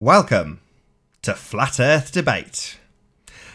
Welcome to Flat Earth Debate.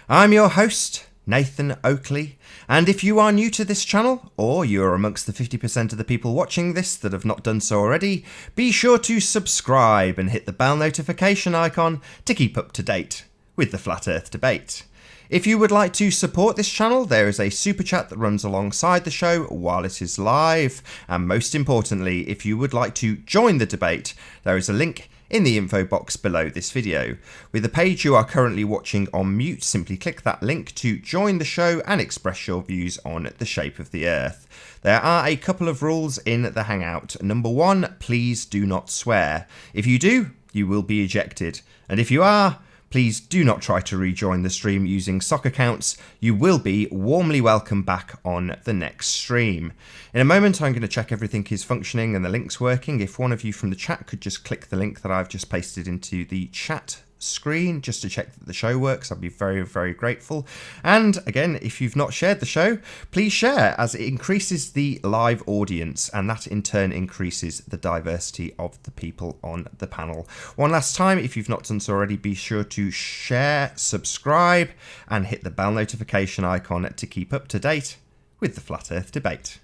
I'm your host, Nathan Oakley, and if you are new to this channel, or you are amongst the 50% of the people watching this that have not done so already, be sure to subscribe and hit the bell notification icon to keep up to date with the Flat Earth Debate. If you would like to support this channel, there is a super chat that runs alongside the show while it is live, and most importantly, if you would like to join the debate, there is a link in the info box below this video. With the page you are currently watching on mute, simply click that link to join the show and express your views on the shape of the Earth. There are a couple of rules in the Hangout. Number one, please do not swear. If you do, you will be ejected. And if you are, please do not try to rejoin the stream using sock accounts. You will be warmly welcome back on the next stream. In a moment, I'm going to check everything is functioning and the link's working. If one of you from the chat could just click the link that I've just pasted into the chat screen just to check that the show works, I'd be very, very grateful. And again, if you've not shared the show, please share, as it increases the live audience and that in turn increases the diversity of the people on the panel. One last time, if you've not done so already, be sure to share, subscribe and hit the bell notification icon to keep up to date with the Flat Earth Debate.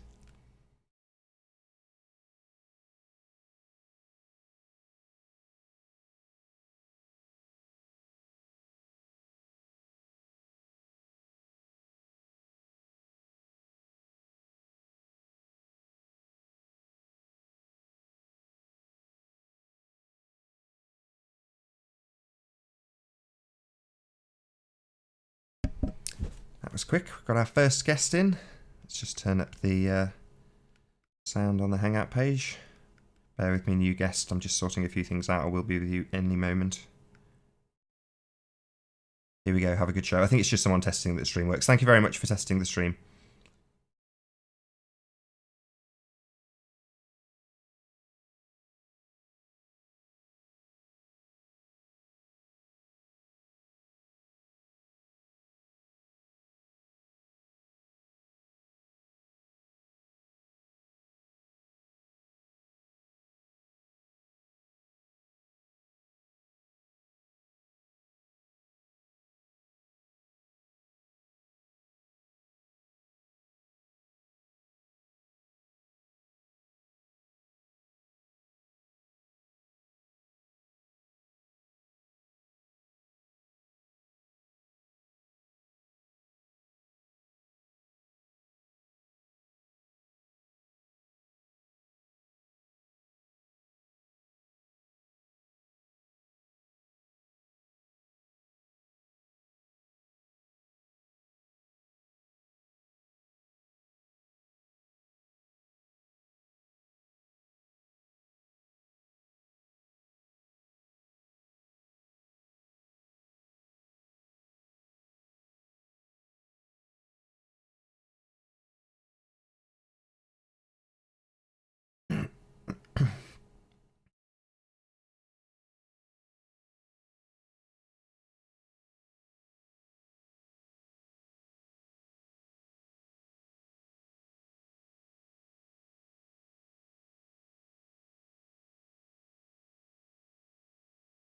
That was quick. We've got our first guest in. Let's just turn up the sound on the Hangout page. Bear with me, new guest. I'm just sorting a few things out. I will be with you any moment. Here we go. Have a good show. I think it's just someone testing that the stream works. Thank you very much for testing the stream.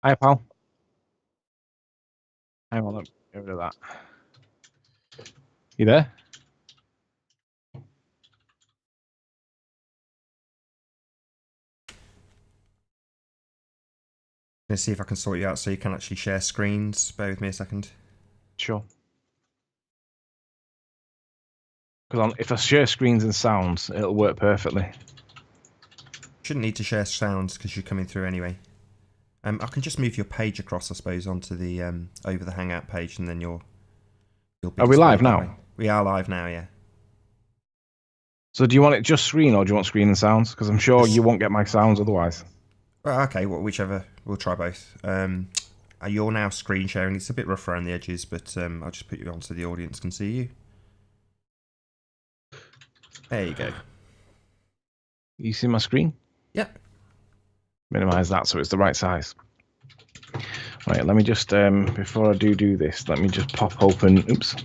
Hi, pal. Hang on, let me get rid of that. You there? Going to see if I can sort you out so you can actually share screens. Bear with me a second. Sure. Because if I share screens and sounds, it'll work perfectly. Shouldn't need to share sounds because you're coming through anyway. I can just move your page across, I suppose, onto the over the Hangout page, and then you'll be. Are we live now? We are live now, yeah. So do you want it just screen, or do you want screen and sounds? Because I'm sure you won't get my sounds otherwise. Well, okay, well, whichever. We'll try both. You're now screen sharing. It's a bit rough around the edges, but I'll just put you on so the audience can see you. There you go. You see my screen? Yep. Minimize that so it's the right size. Right, let me just, before I do this, let me just pop open, oops.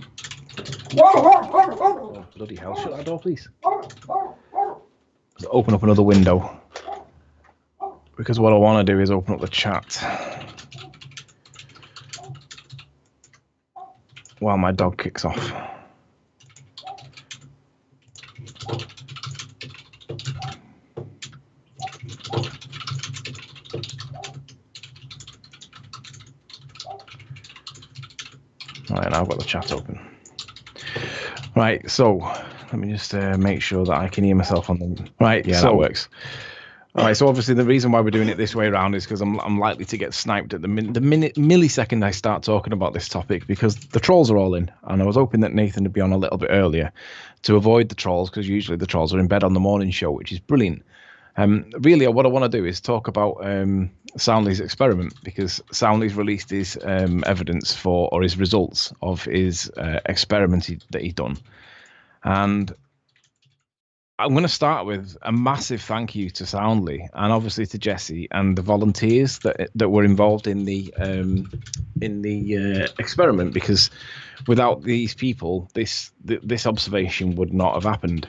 Oh, bloody hell, shut that door, please. Just open up another window. Because what I want to do is open up the chat. while my dog kicks off. Right, now I've got the chat open. Right, so let me just make sure that I can hear myself on the... Right, yeah, so that works. All right, so obviously the reason why we're doing it this way around is because I'm likely to get sniped at the millisecond I start talking about this topic, because the trolls are all in, and I was hoping that Nathan would be on a little bit earlier to avoid the trolls, because usually the trolls are in bed on the morning show, which is brilliant. Really, what I want to do is talk about Soundly's experiment, because Soundly's released his evidence for, or his results of his experiment that he's done. And I'm going to start with a massive thank you to Soundly, and obviously to Jesse and the volunteers that were involved in the experiment, because without these people, this observation would not have happened.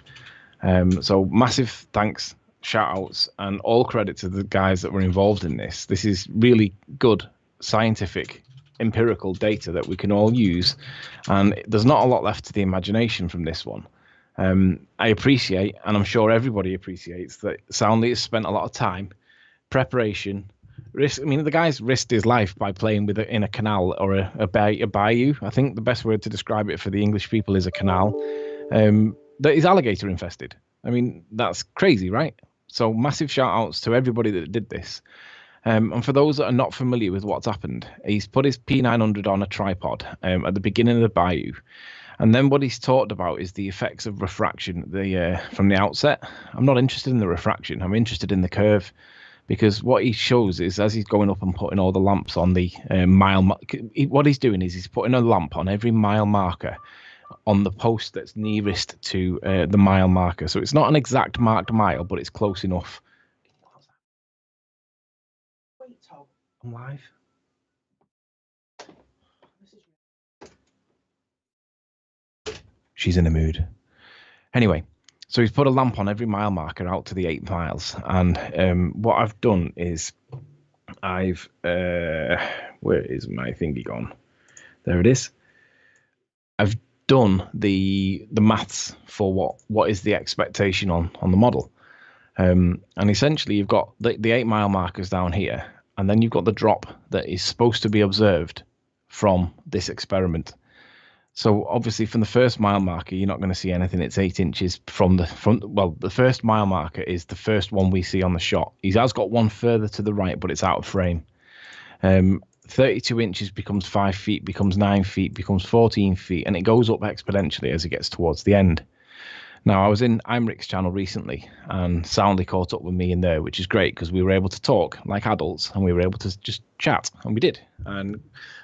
So massive thanks, shout outs, and all credit to the guys that were involved in this. This is really good scientific empirical data that we can all use, and there's not a lot left to the imagination from this one. I appreciate, and I'm sure everybody appreciates, that Soundly has spent a lot of time, preparation, risk. I mean, the guy's risked his life by playing with it in a canal or a bayou. I think the best word to describe it for the English people is a canal that is alligator infested. I mean, that's crazy, right? So massive shout outs to everybody that did this. And for those that are not familiar with what's happened, he's put his P900 on a tripod at the beginning of the bayou. And then what he's talked about is the effects of refraction from the outset. I'm not interested in the refraction. I'm interested in the curve, because what he shows is, as he's going up and putting all the lamps on the what he's doing is he's putting a lamp on every mile marker on the post that's nearest to the mile marker. So it's not an exact marked mile, but it's close enough. I'm live. She's in the mood. Anyway, so he's put a lamp on every mile marker out to the 8 miles. And what I've done is where is my thingy gone? There it is. I've done the maths for what is the expectation on the model. And essentially you've got the 8 mile markers down here, and then you've got the drop that is supposed to be observed from this experiment. So obviously from the first mile marker, you're not going to see anything. It's 8 inches from the front. Well, the first mile marker is the first one we see on the shot. He has got one further to the right, but it's out of frame. 32 inches becomes 5 feet, becomes 9 feet, becomes 14 feet, and it goes up exponentially as it gets towards the end. Now, I was in Imrich's channel recently, and Soundly caught up with me in there, which is great, because we were able to talk like adults, and we were able to just chat, and we did. And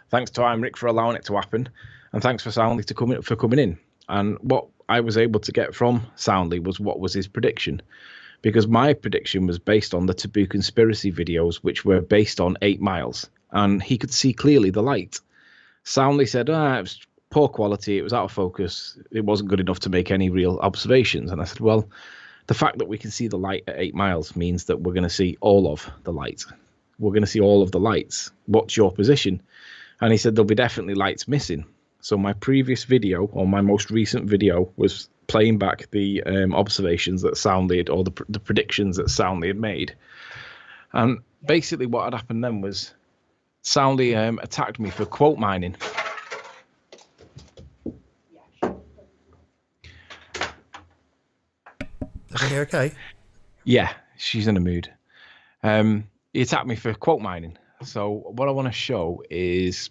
thanks to Imrich for allowing it to happen. And thanks for Soundly for coming in. And what I was able to get from Soundly was what was his prediction. Because my prediction was based on the Taboo conspiracy videos, which were based on 8 miles. And he could see clearly the light. Soundly said, it was poor quality, it was out of focus, it wasn't good enough to make any real observations. And I said, well, the fact that we can see the light at 8 miles means that we're going to see all of the light. We're going to see all of the lights. What's your position? And he said, there'll be definitely lights missing. So my previous video, or my most recent video, was playing back the observations that Soundly had, or the predictions that Soundly had made. And basically what had happened then was Soundly attacked me for quote mining. Are you okay? Yeah, she's in a mood. He attacked me for quote mining. So what I want to show is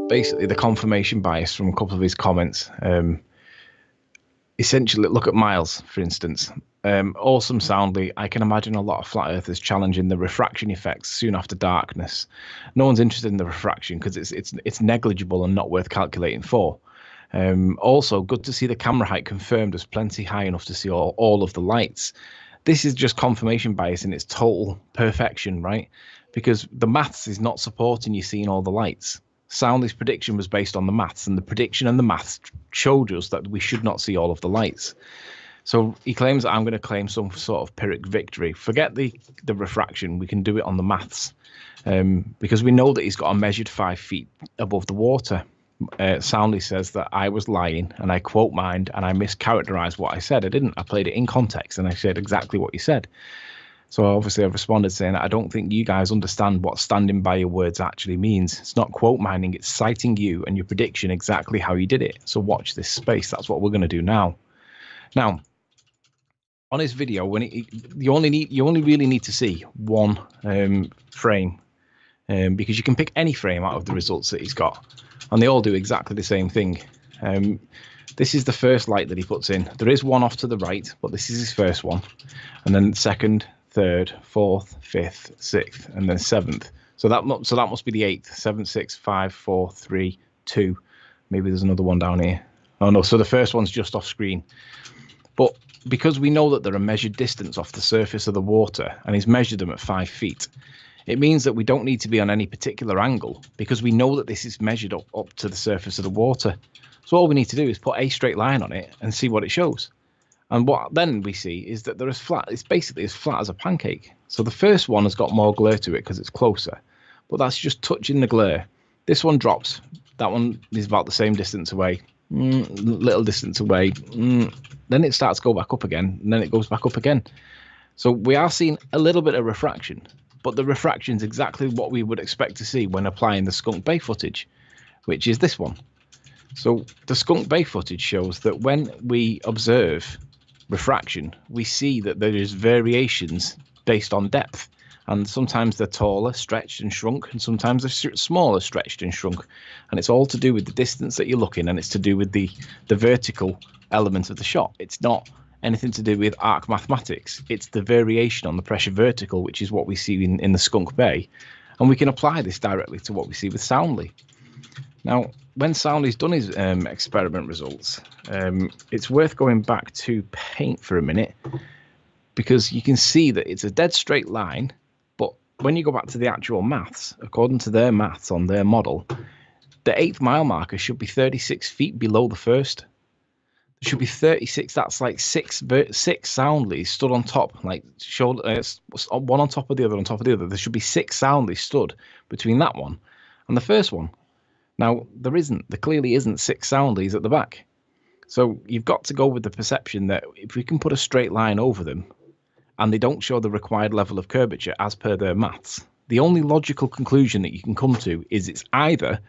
basically the confirmation bias from a couple of his comments. Essentially, look at Miles, for instance. Awesome Soundly. I can imagine a lot of flat earthers challenging the refraction effects soon after darkness. No one's interested in the refraction because it's negligible and not worth calculating for. Also, good to see the camera height confirmed as plenty high enough to see all of the lights. This is just confirmation bias in its total perfection, right? Because the maths is not supporting you seeing all the lights. Soundly's prediction was based on the maths, and the prediction and the maths showed us that we should not see all of the lights. So he claims that I'm going to claim some sort of Pyrrhic victory. Forget the refraction. We can do it on the maths, because we know that he's got a measured 5 feet above the water. Soundly says that I was lying and I quote mined and I mischaracterized what I said. I didn't. I played it in context and I said exactly what you said. So obviously I've responded saying, I don't think you guys understand what standing by your words actually means. It's not quote mining, it's citing you and your prediction exactly how you did it. So watch this space. That's what we're going to do now. Now, on his video, you only really need to see one frame, because you can pick any frame out of the results that he's got, and they all do exactly the same thing. This is the first light that he puts in. There is one off to the right, but this is his first one, and then second, third, fourth, fifth, sixth, and then seventh. So that must be the eighth. 7, 6, 5, 4, 3, 2. Maybe there's another one down here. Oh no, so the first one's just off screen. But because we know that there are measured distance off the surface of the water, and he's measured them at 5 feet, it means that we don't need to be on any particular angle, because we know that this is measured up to the surface of the water. So all we need to do is put a straight line on it and see what it shows. And what then we see is that it's basically as flat as a pancake. So the first one has got more glare to it because it's closer, but that's just touching the glare. This one drops. That one is about the same distance away, little distance away. Then it starts to go back up again, and then it goes back up again. So we are seeing a little bit of refraction, but the refraction is exactly what we would expect to see when applying the Skunk Bay footage, which is this one. So the Skunk Bay footage shows that when we observe refraction, we see that there is variations based on depth, and sometimes they're taller, stretched and shrunk, and sometimes they're smaller, stretched and shrunk, and it's all to do with the distance that you're looking, and it's to do with the vertical element of the shot. It's not anything to do with arc mathematics. It's the variation on the pressure vertical, which is what we see in the Skunk Bay, and we can apply this directly to what we see with Soundly. Now, when Soundly's done his experiment results, it's worth going back to paint for a minute, because you can see that it's a dead straight line, but when you go back to the actual maths, according to their maths on their model, the 8th mile marker should be 36 feet below the first. There should be 36. That's like six Soundlies stood on top, like one on top of the other, on top of the other. There should be 6 Soundlies stood between that one and the first one. Now, there clearly isn't 6 Soundlies at the back. So you've got to go with the perception that if we can put a straight line over them and they don't show the required level of curvature as per their maths, the only logical conclusion that you can come to is it's either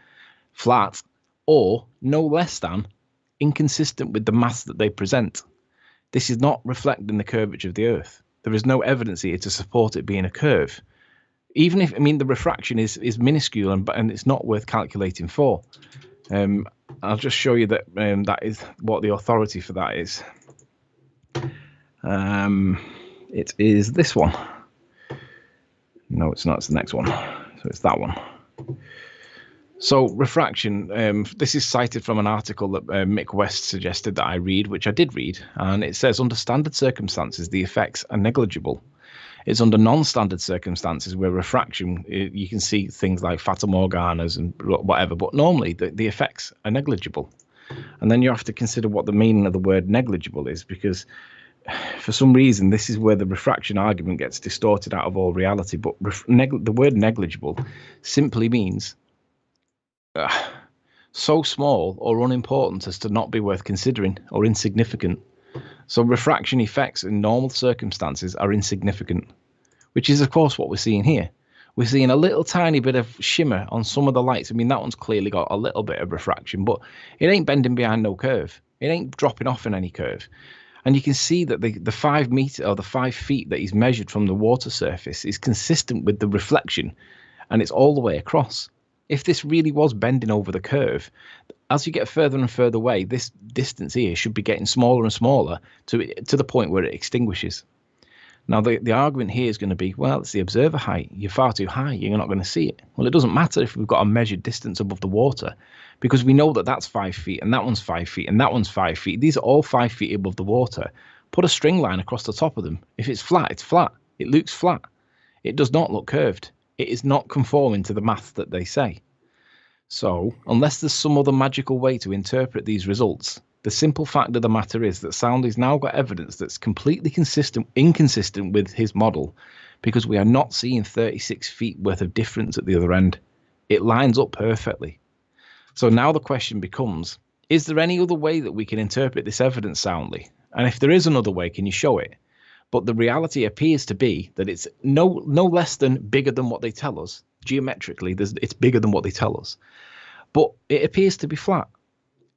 flat or no less than inconsistent with the maths that they present. This is not reflecting the curvature of the Earth. There is no evidence here to support it being a curve. Even if, the refraction is minuscule and it's not worth calculating for. I'll just show you that that is what the authority for that is. It is this one. No, it's not. It's the next one. So it's that one. So refraction, this is cited from an article that Mick West suggested that I read, which I did read. And it says, under standard circumstances, the effects are negligible. It's under non-standard circumstances where refraction, you can see things like Fata Morganas and whatever, but normally the effects are negligible. And then you have to consider what the meaning of the word negligible is, because for some reason this is where the refraction argument gets distorted out of all reality. But the word negligible simply means so small or unimportant as to not be worth considering, or insignificant. So refraction effects in normal circumstances are insignificant, which is, of course, what we're seeing here. We're seeing a little tiny bit of shimmer on some of the lights. That one's clearly got a little bit of refraction, but it ain't bending behind no curve. It ain't dropping off in any curve. And you can see that the 5 meter or the 5 feet that he's measured from the water surface is consistent with the reflection, and it's all the way across. If this really was bending over the curve, as you get further and further away, this distance here should be getting smaller and smaller to the point where it extinguishes. Now, the argument here is going to be, well, it's the observer height. You're far too high. You're not going to see it. Well, it doesn't matter if we've got a measured distance above the water, because we know that that's 5 feet and that one's 5 feet and that one's 5 feet. These are all 5 feet above the water. Put a string line across the top of them. If it's flat, it's flat. It looks flat. It does not look curved. It is not conforming to the math that they say. So, unless there's some other magical way to interpret these results, the simple fact of the matter is that Soundly's now got evidence that's completely inconsistent with his model, because we are not seeing 36 feet worth of difference at the other end. It lines up perfectly. So now the question becomes, is there any other way that we can interpret this evidence soundly? And if there is another way, can you show it? But the reality appears to be that it's no less than bigger than what they tell us. Geometrically, it's bigger than what they tell us. But it appears to be flat.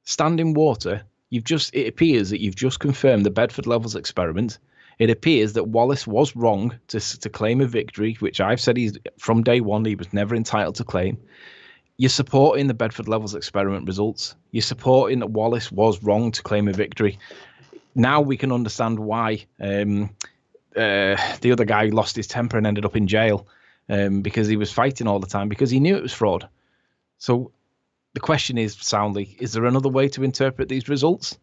Standing water, it appears that you've just confirmed the Bedford Levels experiment. It appears that Wallace was wrong to claim a victory, which I've said from day one he was never entitled to claim. You're supporting the Bedford Levels experiment results. You're supporting that Wallace was wrong to claim a victory. Now we can understand why the other guy lost his temper and ended up in jail because he was fighting all the time because he knew it was fraud. So the question is soundly, is there another way to interpret these results?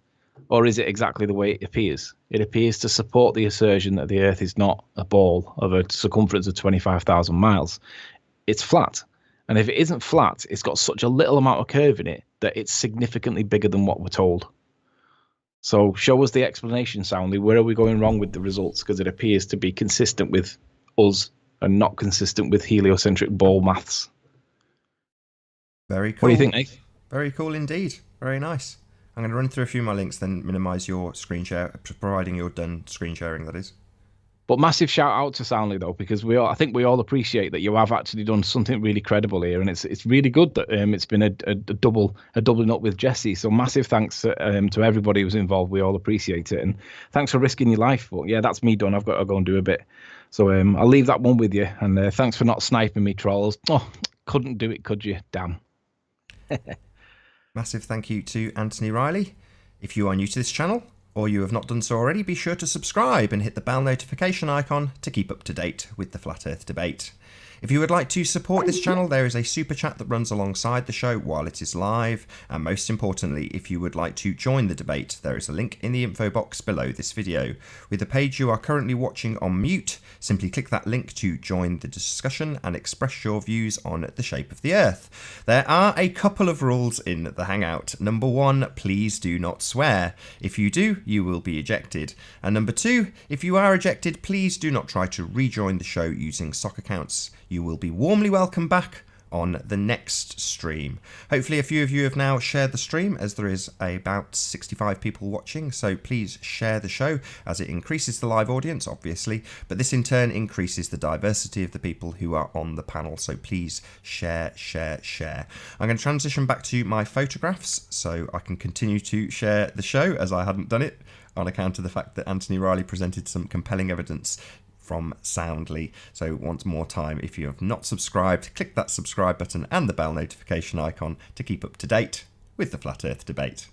Or is it exactly the way it appears? It appears to support the assertion that the Earth is not a ball of a circumference of 25,000 miles. It's flat. And if it isn't flat, it's got such a little amount of curve in it that it's significantly bigger than what we're told. So show us the explanation, soundly. Where are we going wrong with the results? Because it appears to be consistent with us and not consistent with heliocentric ball maths. Very cool. What do you think, Nate? Very cool indeed. Very nice. I'm going to run through a few of my links, then minimize your screen share, providing you're done screen sharing, that is. But massive shout out to Soundly though, because I think we all appreciate that you have actually done something really credible here, and it's really good that it's been a doubling up with Jesse. So massive thanks to everybody who's involved. We all appreciate it, and thanks for risking your life. But yeah, that's me done. I've got to go and do a bit. So I'll leave that one with you, and thanks for not sniping me, trolls. Oh, couldn't do it, could you? Damn. Massive thank you to Anthony Riley. If you are new to this channel, or you have not done so already, be sure to subscribe and hit the bell notification icon to keep up to date with the Flat Earth debate. If you would like to support this channel, there is a super chat that runs alongside the show while it is live. And most importantly, if you would like to join the debate, there is a link in the info box below this video. With the page you are currently watching on mute, simply click that link to join the discussion and express your views on the shape of the Earth. There are a couple of rules in the Hangout. Number 1, please do not swear. If you do, you will be ejected. And number 2, if you are ejected, please do not try to rejoin the show using sock accounts. You will be warmly welcome back on the next stream. Hopefully a few of you have now shared the stream, as there is about 65 people watching, so please share the show as it increases the live audience, obviously, but this in turn increases the diversity of the people who are on the panel, so please share. I'm going to transition back to my photographs so I can continue to share the show, as I hadn't done it on account of the fact that Anthony Riley presented some compelling evidence from Soundly. So once more time, if you have not subscribed, click that subscribe button and the bell notification icon to keep up to date with the Flat Earth debate.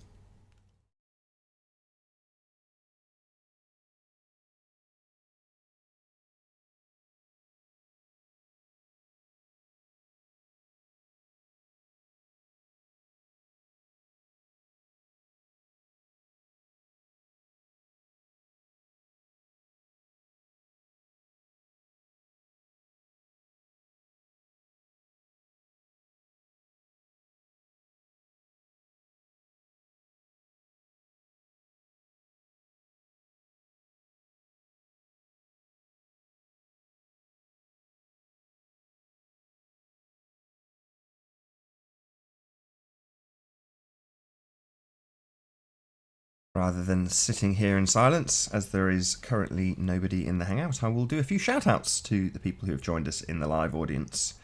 Rather than sitting here in silence, as there is currently nobody in the Hangout, I will do a few shout-outs to the people who have joined us in the live audience.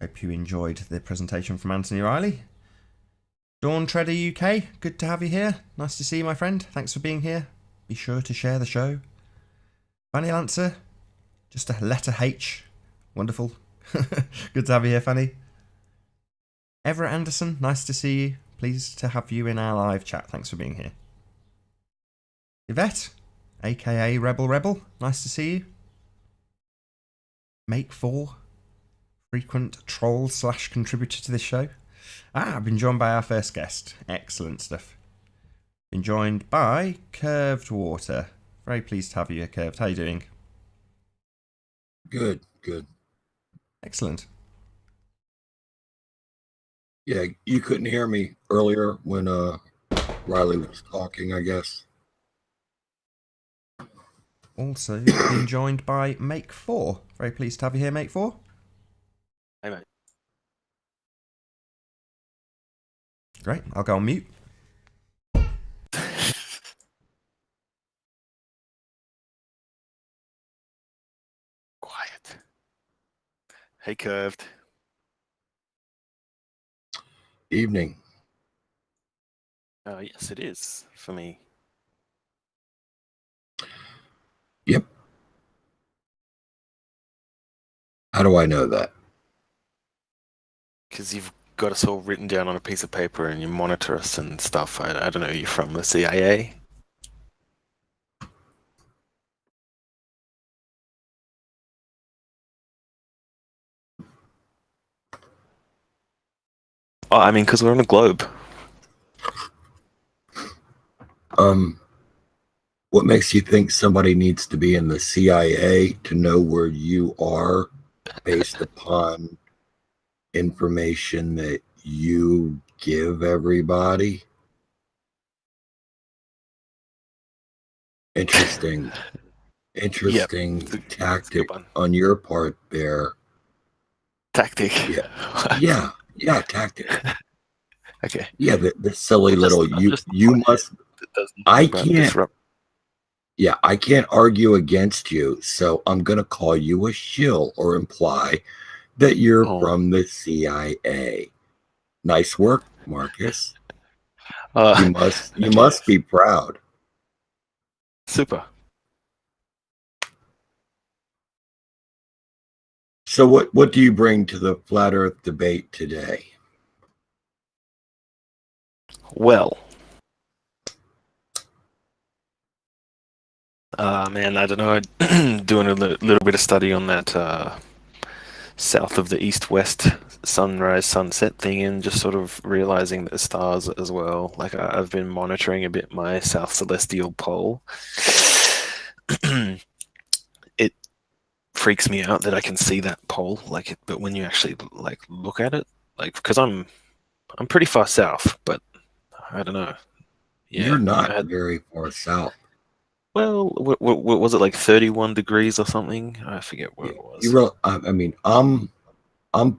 Hope you enjoyed the presentation from Anthony Riley. Dawn Treader UK, good to have you here. Nice to see you, my friend. Thanks for being here. Be sure to share the show. Fanny Lancer, just a letter H. Wonderful. Good to have you here, Fanny. Everett Anderson, nice to see you. Pleased to have you in our live chat. Thanks for being here. Yvette, aka Rebel, nice to see you. Make 4, frequent troll / contributor to this show. I've been joined by our first guest. Excellent stuff. Been joined by Curved Water. Very pleased to have you here, Curved. How are you doing? Good. Excellent. Yeah, you couldn't hear me earlier when Riley was talking, I guess. Also been joined by Make 4. Very pleased to have you here, Make 4. Hey, mate. Great. I'll go on mute. Quiet. Hey, Curved. Evening. Yes, it is for me. Yep. How do I know that? Because you've got us all written down on a piece of paper and you monitor us and stuff. I don't know, you're from the CIA? Oh, I mean, because we're on a globe. What makes you think somebody needs to be in the CIA to know where you are based upon information that you give everybody? Interesting. Interesting It's a tactic good one. on your part there. Tactic. Yeah. Yeah, tactic. Okay. Yeah, the silly I'm little just you must It does I nothing but can't disrupt. yeah, I can't argue against you, so I'm gonna call you a shill or imply that you're Oh. from the CIA. Nice work, Marcus. You Okay. must be proud. Super. So what do you bring to the flat earth debate today? Well, man, I don't know. Doing a little bit of study on that south of the east-west sunrise sunset thing, and just sort of realizing that the stars as well. Like I've been monitoring a bit my south celestial pole. It freaks me out that I can see that pole, like, but when you actually like look at it, like, because I'm pretty far south, but I don't know. Yeah, You're not I had, very far south. well, what was it, like 31 degrees or something? I forget what it was. I mean, I'm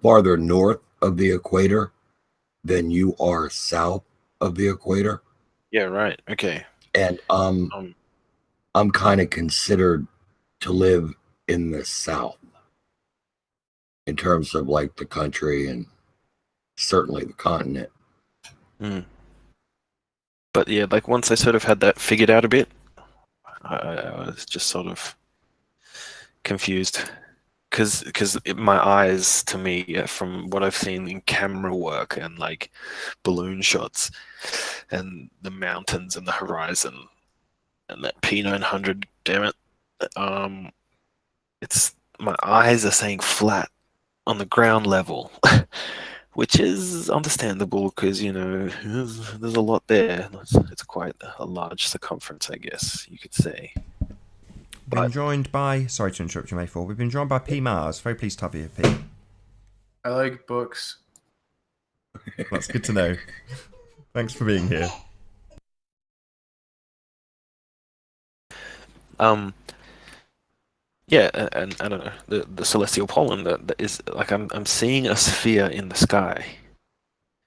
farther north of the equator than you are south of the equator, Yeah, right. Okay. and Um, I'm kind of considered to live in the south in terms of like the country and certainly the continent. mm. But yeah, like once I sort of had that figured out a bit, I was just sort of confused because my eyes, to me, from what I've seen in camera work and like balloon shots and the mountains and the horizon and that P900, damn it, it's my eyes are saying flat on the ground level, which is understandable because, you know, there's a lot there. It's quite a large circumference, I guess you could say. Been But joined by, sorry to interrupt you, Mayfall. We've been joined by P Mars. Very pleased to have you, P. I like books. That's good to know. Thanks for being here. yeah, and I don't know, the celestial pollen that is like I'm seeing a sphere in the sky,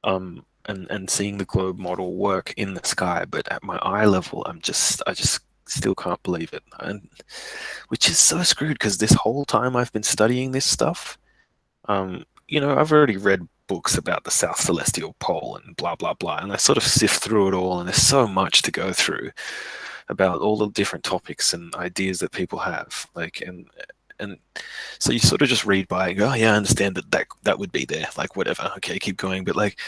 and seeing the globe model work in the sky, but at my eye level, I just still can't believe it, and which is so screwed because this whole time I've been studying this stuff, you know, I've already read books about the South Celestial Pole and blah blah blah, and I sort of sift through it all, and there's so much to go through about all the different topics and ideas that people have, like, and so you sort of just read by and go, oh yeah, I understand that would be there, like, whatever, okay, keep going, but like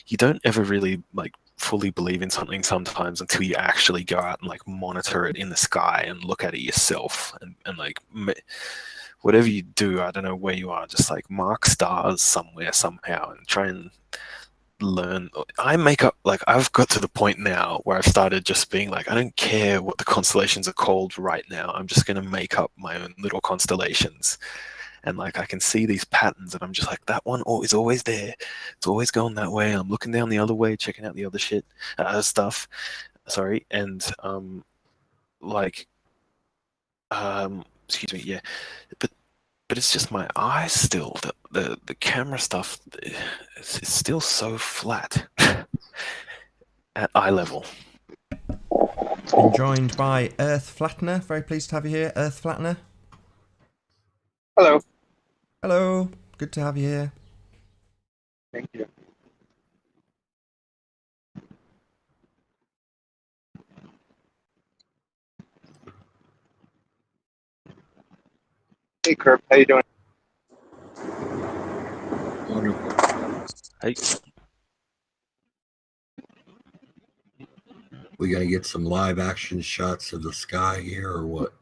you don't ever really like fully believe in something sometimes until you actually go out and like monitor it in the sky and look at it yourself, and like whatever you do, I don't know where you are, just like mark stars somewhere somehow and try and learn. I make up, like, I've got to the point now where I've started just being like, I don't care what the constellations are called right now, I'm just going to make up my own little constellations, and like I can see these patterns and I'm just like, that one is always there, it's always going that way, I'm looking down the other way, checking out the other stuff, sorry, and like excuse me, yeah, but it's just my eyes still. The camera stuff is still so flat. at eye level. I'm joined by Earth Flattener. Very pleased to have you here, Earth Flattener. Hello. Hello. Good to have you here. Thank you. Hey, Kurt. How you doing? Wonderful. Hey, We gonna get some live action shots of the sky here, or what?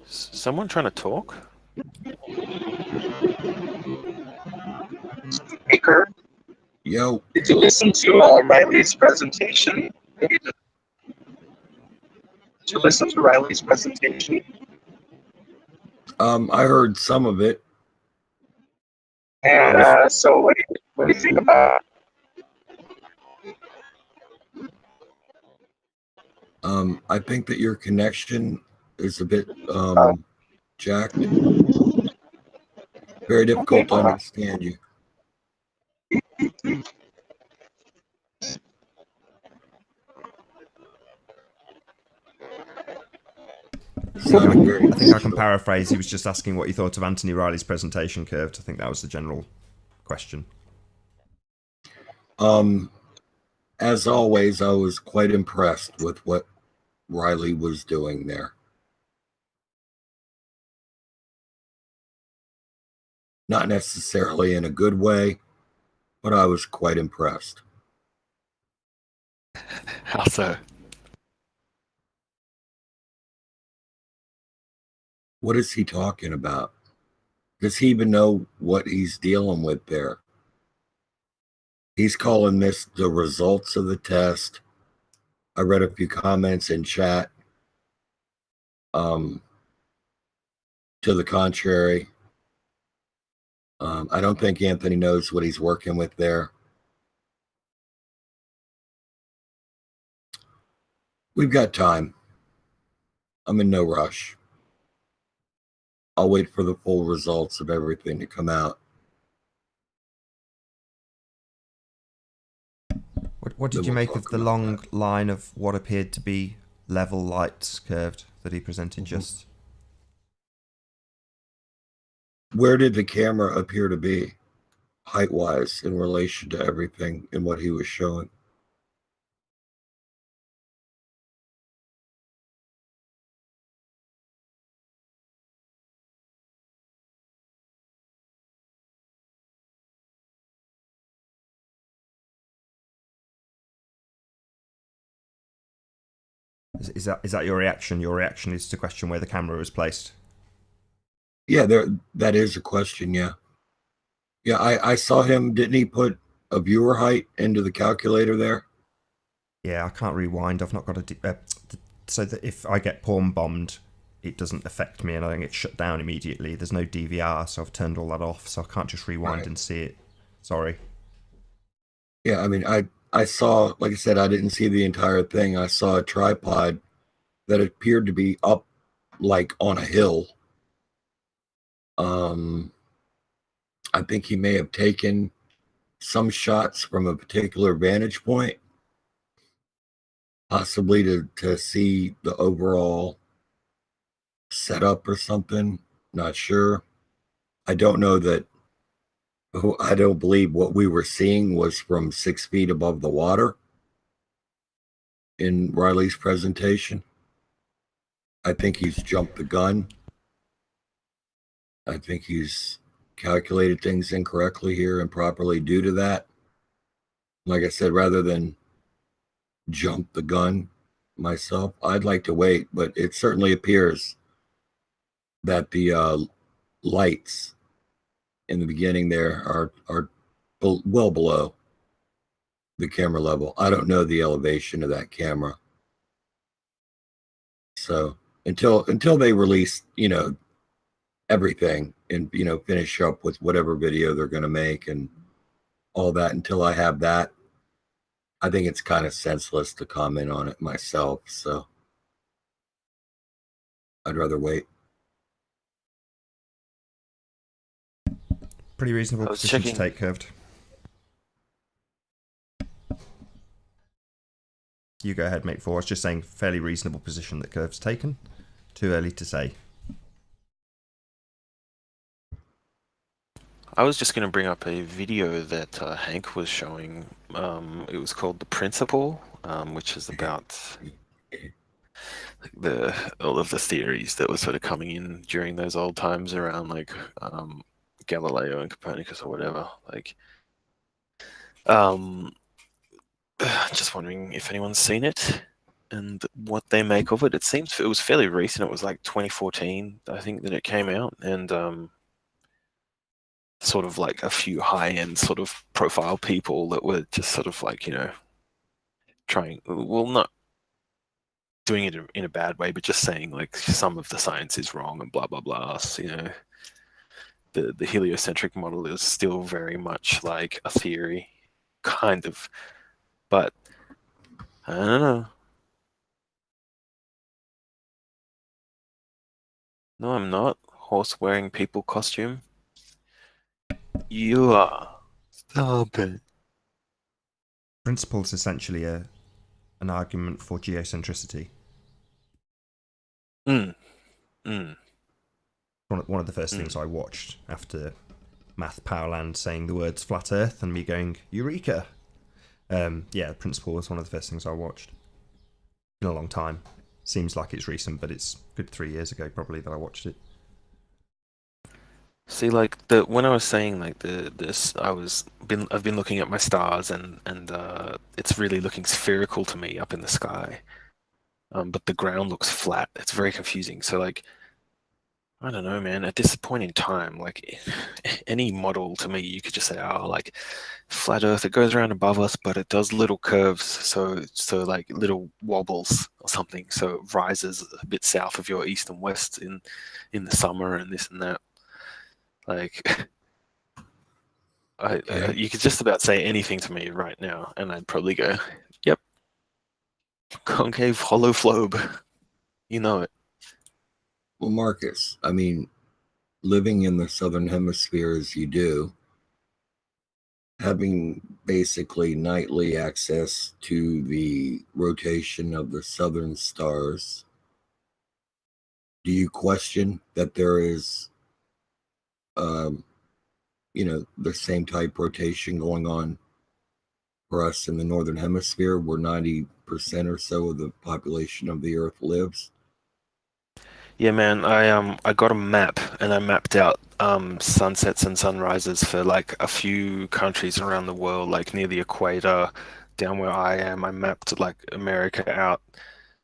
someone trying to talk? Hey, Kurt. Yo, Did you listen to Riley's presentation? Did you listen to Riley's presentation? I heard some of it. And so, what do you think about? I think that your connection is a bit jacked. Very difficult to understand you. Sounding very I think I can distant. paraphrase. He was just asking what you thought of Anthony Riley's presentation, Curved. I think that was the general question. As always, I was quite impressed with what Riley was doing there. Not necessarily in a good way, but I was quite impressed. How so? What is he talking about? Does he even know what he's dealing with there? He's calling this the results of the test. I read a few comments in chat to the contrary. I don't think Anthony knows what he's working with there. We've got time. I'm in no rush. I'll wait for the full results of everything to come out. What did Then you we'll make talk of the about long that. line of what appeared to be level lights, Curved, that he presented just? Where did the camera appear to be, height-wise, in relation to everything in what he was showing? Is that your reaction? Your reaction is to question where the camera was placed. Yeah, that is a question, yeah. Yeah, I saw him. Didn't he put a viewer height into the calculator there? Yeah, I can't rewind. I've not got so that if I get porn bombed, it doesn't affect me and I don't get shut down immediately. There's no DVR, so I've turned all that off, so I can't just rewind Right. and see it. Sorry. Yeah, I mean, I saw, like I said, I didn't see the entire thing. I saw a tripod that appeared to be up like on a hill. I think he may have taken some shots from a particular vantage point, possibly to see the overall setup or something. Not sure. I don't know that. I don't believe what we were seeing was from 6 feet above the water in Riley's presentation. I think he's jumped the gun. I think he's calculated things incorrectly here and properly due to that. Like I said, rather than jump the gun myself, I'd like to wait, but it certainly appears that the lights in the beginning there are well below the camera level. I don't know the elevation of that camera. So until they release, everything and finish up with whatever video they're going to make and all that, until I have that, I think it's kind of senseless to comment on it myself. So I'd rather wait. Pretty reasonable I was position to checking- take, Curved. You go ahead, mate. 4. I was just saying, fairly reasonable position that Curve's taken. Too early to say. I was just going to bring up a video that Hank was showing. It was called The Principle, which is about all of the theories that were sort of coming in during those old times around like Galileo and Copernicus or whatever. Like, just wondering if anyone's seen it and what they make of it. It seems it was fairly recent. It was like 2014, I think, that it came out, and sort of like a few high-end sort of profile people that were just sort of like, trying, well, not doing it in a bad way, but just saying like some of the science is wrong and blah blah blah. So, the heliocentric model is still very much like a theory, kind of, but I don't know. No, I'm not. Horse wearing people costume. You are. Stop it. Principle is essentially an argument for geocentricity. Mm. One of the first things I watched after Math Powerland saying the words flat Earth and me going, Eureka! Principle was one of the first things I watched. In a long time. Seems like it's recent, but it's a good 3 years ago probably that I watched it. See, like when I was saying like I've been looking at my stars and it's really looking spherical to me up in the sky, but the ground looks flat. It's very confusing. So like, I don't know, man. At this point in time, like any model to me, you could just say, oh, like flat Earth, it goes around above us, but it does little curves, so like little wobbles or something. So it rises a bit south of your east and west in the summer and this and that. Like, you could just about say anything to me right now, and I'd probably go, "Yep, concave hollow flobe." You know it. Well, Marcus, I mean, living in the southern hemisphere as you do, having basically nightly access to the rotation of the southern stars, do you question that there is, the same type rotation going on for us in the northern hemisphere, where 90% or so of the population of the Earth lives? Yeah, man. I got a map and I mapped out sunsets and sunrises for like a few countries around the world, like near the equator, down where I am. I mapped like America out,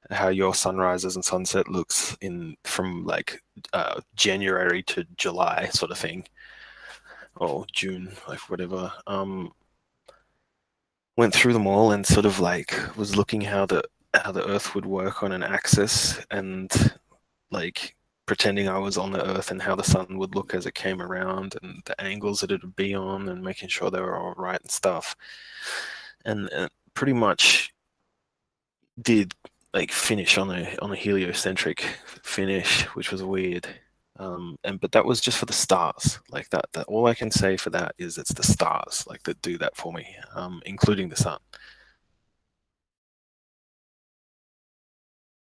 how your sunrises and sunset looks from like January to July sort of thing, or June, like whatever. Went through them all and sort of like was looking how the Earth would work on an axis and like pretending I was on the Earth and how the sun would look as it came around and the angles that it would be on and making sure they were all right and stuff. And pretty much did like finish on a heliocentric finish, which was weird. But that was just for the stars. Like that all I can say for that is it's the stars like that do that for me, including the sun.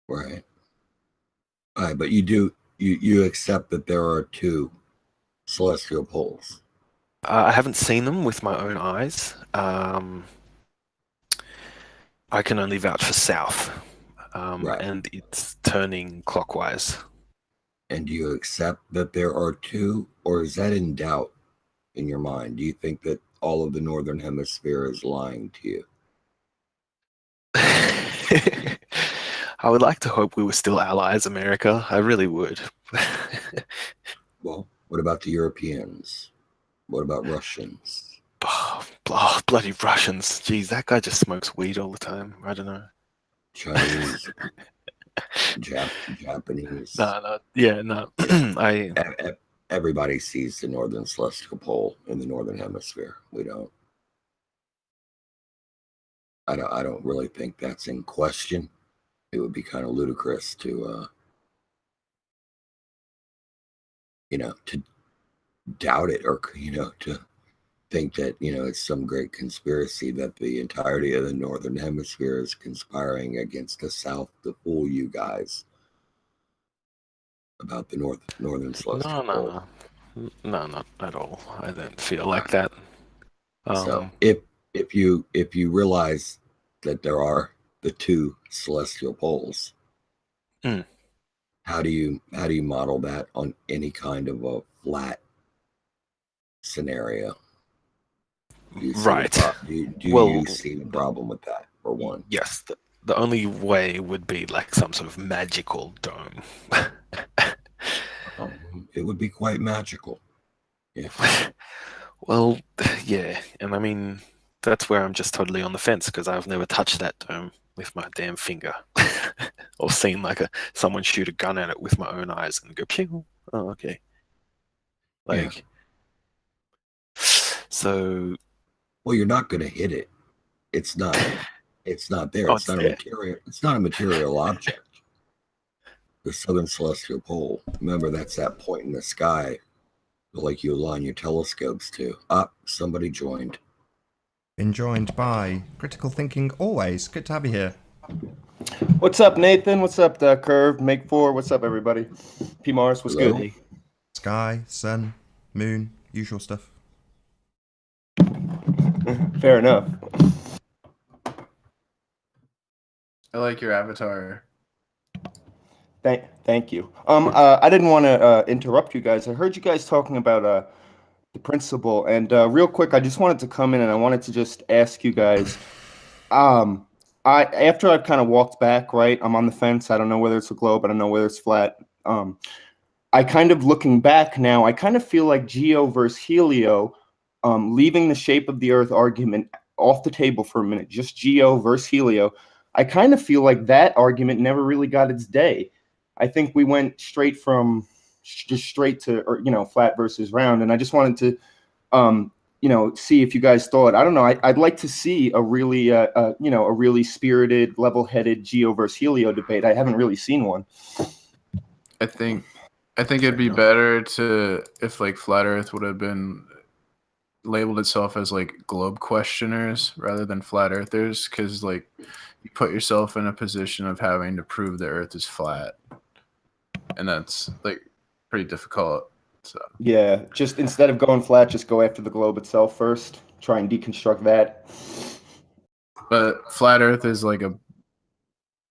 Right. All right, but you accept that there are two celestial poles. I haven't seen them with my own eyes. I can only vouch for south, Right. and it's turning clockwise. And do you accept that there are two, or is that in doubt in your mind? Do you think that all of the northern hemisphere is lying to you? I would like to hope we were still allies, America. I really would. Well, what about the Europeans? What about Russians? Bloody Russians. Jeez, that guy just smokes weed all the time. I don't know. Chinese, Japanese. No. Everybody sees the northern celestial pole in the northern hemisphere. We don't. I don't really think that's in question. It would be kind of ludicrous to to doubt it, or to think that, it's some great conspiracy that the entirety of the Northern Hemisphere is conspiring against the South to fool you guys about the Northern Celestial Pole. No, not at all. I don't feel like that. So if you realize that there are the two celestial poles, how do you model that on any kind of a flat scenario? Do you see the problem with that, for one? Yes, the only way would be like some sort of magical dome. It would be quite magical. Yeah. Well, yeah, and I mean that's where I'm just totally on the fence because I've never touched that dome with my damn finger, or seen like someone shoot a gun at it with my own eyes and go pew. Oh, okay. Like, so. Well, you're not going to hit it. It's not. It's not there. Oh, it's not a material. It's not a material object. The Southern Celestial Pole. Remember, that's that point in the sky, like you align your telescopes to. Somebody joined. Been joined by Critical Thinking always. Good to have you here. What's up, Nathan? What's up, Curve? Make 4. What's up, everybody? P Mars, what's good? Sky, sun, moon, usual stuff. Fair enough. I like your avatar. Thank you. I didn't want to interrupt you guys. I heard you guys talking about the principal, and real quick, I just wanted to come in and I wanted to just ask you guys. After I've kind of walked back, right? I'm on the fence. I don't know whether it's a globe. I don't know whether it's flat. I kind of looking back now. I kind of feel like Geo versus Helio, leaving the shape of the Earth argument off the table for a minute. Just Geo versus Helio. I kind of feel like that argument never really got its day. I think we went straight to, flat versus round. And I just wanted to, see if you guys thought, I don't know, I'd like to see a really, a really spirited, level-headed Geo versus Helio debate. I haven't really seen one. I think it'd be better if like Flat Earth would have been labeled itself as like globe questioners rather than flat earthers, because like you put yourself in a position of having to prove the Earth is flat, and that's like pretty difficult. So yeah, just instead of going flat, just go after the globe itself first. Try and deconstruct that. But flat Earth is like a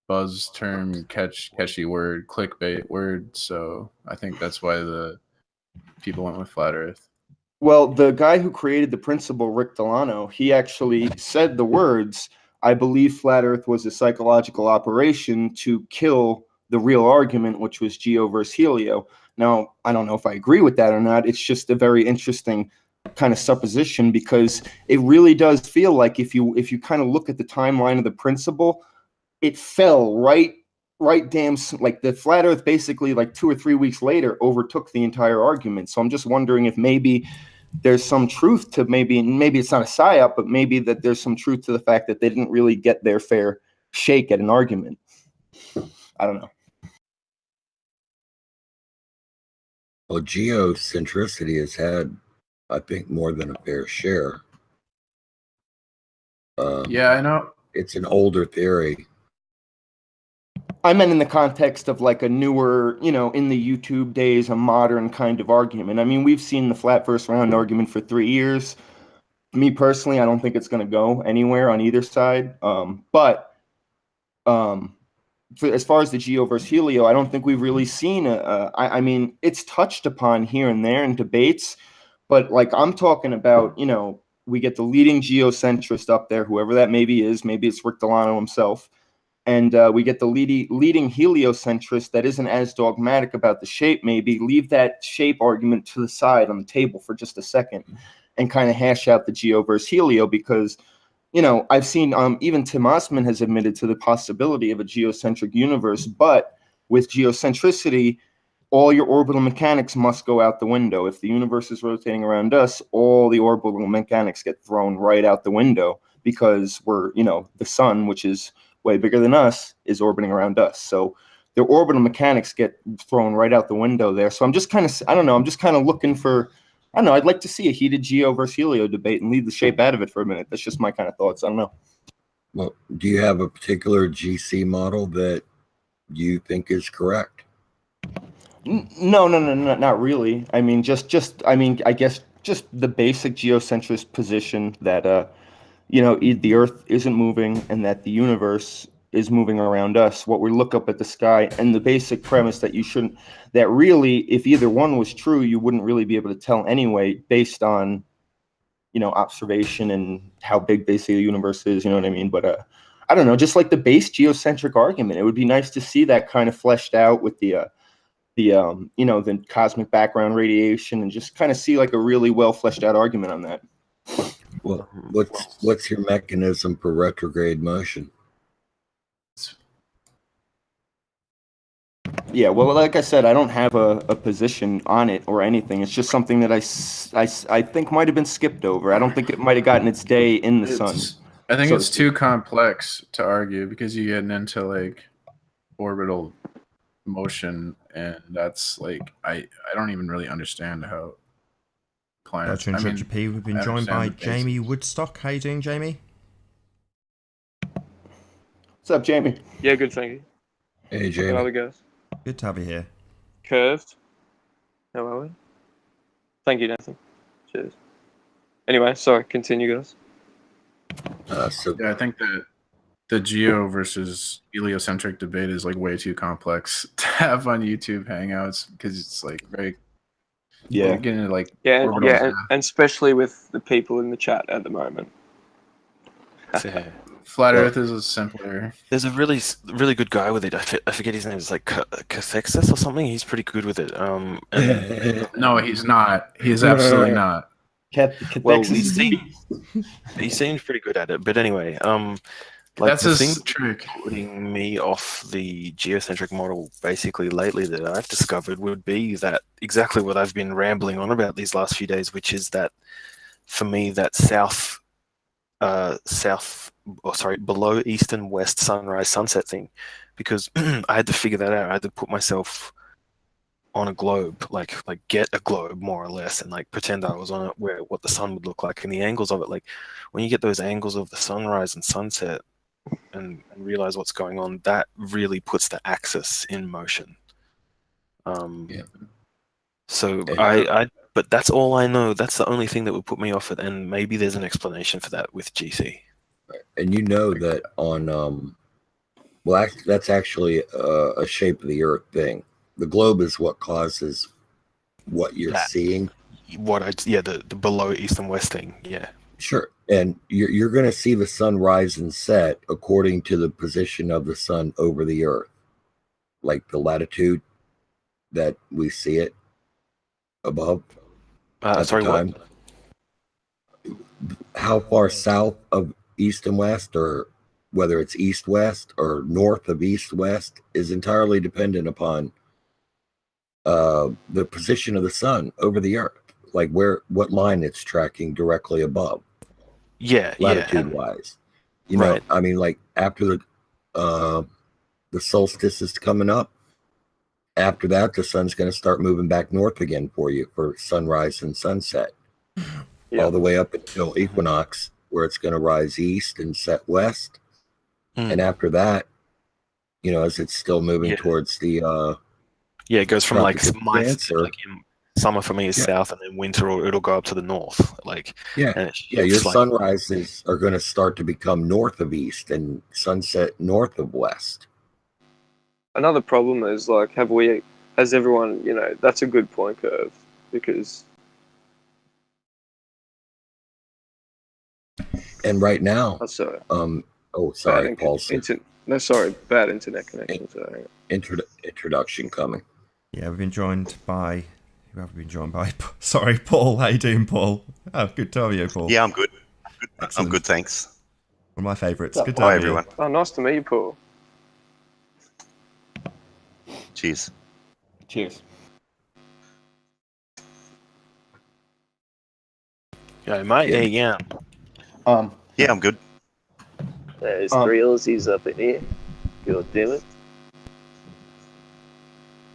buzz term, catchy word, clickbait word. So I think that's why the people went with flat Earth. Well, the guy who created the principle, Rick Delano, he actually said the words, "I believe flat Earth was a psychological operation to kill the real argument, which was Geo versus Helio." Now, I don't know if I agree with that or not. It's just a very interesting kind of supposition, because it really does feel like if you kind of look at the timeline of the principle, it fell right damn, like the flat Earth basically like 2 or 3 weeks later overtook the entire argument. So I'm just wondering if maybe there's some truth to maybe it's not a psyop, but maybe that there's some truth to the fact that they didn't really get their fair shake at an argument. I don't know. Well, geocentricity has had, I think, more than a fair share. Yeah, I know. It's an older theory. I meant in the context of like a newer, in the YouTube days, a modern kind of argument. I mean, we've seen the flat versus round argument for 3 years. Me personally, I don't think it's going to go anywhere on either side. But as far as the Geo versus Helio, I don't think we've really seen I mean, it's touched upon here and there in debates, but like I'm talking about, we get the leading geocentrist up there, whoever that maybe is, maybe it's Rick Delano himself. And we get the leading heliocentrist that isn't as dogmatic about the shape, maybe leave that shape argument to the side on the table for just a second and kind of hash out the Geo versus Helio, because, I've seen even Tim Osman has admitted to the possibility of a geocentric universe, but with geocentricity, all your orbital mechanics must go out the window. If the universe is rotating around us, all the orbital mechanics get thrown right out the window, because we're, the sun, which is way bigger than us, is orbiting around us. So the orbital mechanics get thrown right out the window there. So I'm just kind of, I don't know, I'm just kind of looking for I don't know. I'd like to see a heated geo versus helio debate and leave the shape out of it for a minute. That's just my kind of thoughts. I don't know. Well, do you have a particular GC model that you think is correct? No, not really. I mean, I guess just the basic geocentrist position that the Earth isn't moving and that the universe is moving around us. What we look up at the sky, and the basic premise that that really, if either one was true, you wouldn't really be able to tell anyway, based on observation and how big basically the universe is. You know what I mean? But I don't know. Just like the base geocentric argument, it would be nice to see that kind of fleshed out with the cosmic background radiation, and just kind of see like a really well fleshed out argument on that. Well, what's your mechanism for retrograde motion? Yeah, well, like I said, I don't have a position on it or anything. It's just something that I think might have been skipped over. I don't think it might have gotten its day in the sun. I think so it's too complex to argue because you're getting into like orbital motion, and that's like I don't even really understand how planets. P. We've been joined by Jamie Woodstock. How you doing, Jamie? What's up, Jamie? Yeah, good, thank you. Hey, Jamie. How are we, guys? Good to have you here. Curved. How are we? Thank you, Nathan. Cheers. Anyway, sorry, continue, guys. Yeah, I think that the geo versus heliocentric debate is like way too complex to have on YouTube Hangouts because it's like very getting into like and especially with the people in the chat at the moment. Flat Earth is a simpler. There's a really good guy with it. I forget his name. It's like Cathexis or something. He's pretty good with it. No, he's not. He's absolutely not. Well, he seems pretty good at it. But anyway, that's the his thing trick. Putting me off the geocentric model basically lately that I've discovered would be that exactly what I've been rambling on about these last few days, which is that for me that below east and west sunrise sunset thing, because I had to figure that out. I had to put myself on a globe, like get a globe more or less, and like pretend I was on it, where what the sun would look like, and the angles of it. Like when you get those angles of the sunrise and sunset, and realize what's going on, that really puts the axis in motion. So but that's all I know. That's the only thing that would put me off it, and maybe there's an explanation for that with GC. And you know that on that's actually a shape of the Earth thing. The globe is what causes what you're seeing. The below east and west thing. Yeah. Sure. And you're going to see the sun rise and set according to the position of the sun over the Earth, like the that we see it above. Sorry, what? How far south of east and west, or whether it's east-west or north of east-west, is entirely dependent upon the position of the sun over the Earth, like what line it's tracking directly above. Yeah, latitude-wise. You know, I mean, like after the solstice is coming up, after that, the sun's going to start moving back north again for you for sunrise and sunset, all the way up until equinox, where it's going to rise east and set west. And after that, as it's still moving towards the it goes from like summer for me is south, and then winter it'll go up to the north. Your sunrises are going to start to become north of east and sunset north of west. Another problem is has everyone, that's a good point, Curve, because. And right now, sorry, Paulson. Bad internet connection. Introduction coming. Yeah, we've been joined by. Who have we been joined by? Sorry, Paul. How you doing, Paul? Oh, good to have you, Paul. Yeah, I'm good. I'm good, thanks. One of my favourites. Good to Hi, have everyone. you. Oh, nice to meet you, Paul. Cheers. Cheers. Yeah, mate. Yeah. Yeah, I'm good. There's 3 Aussies up in here. God damn it.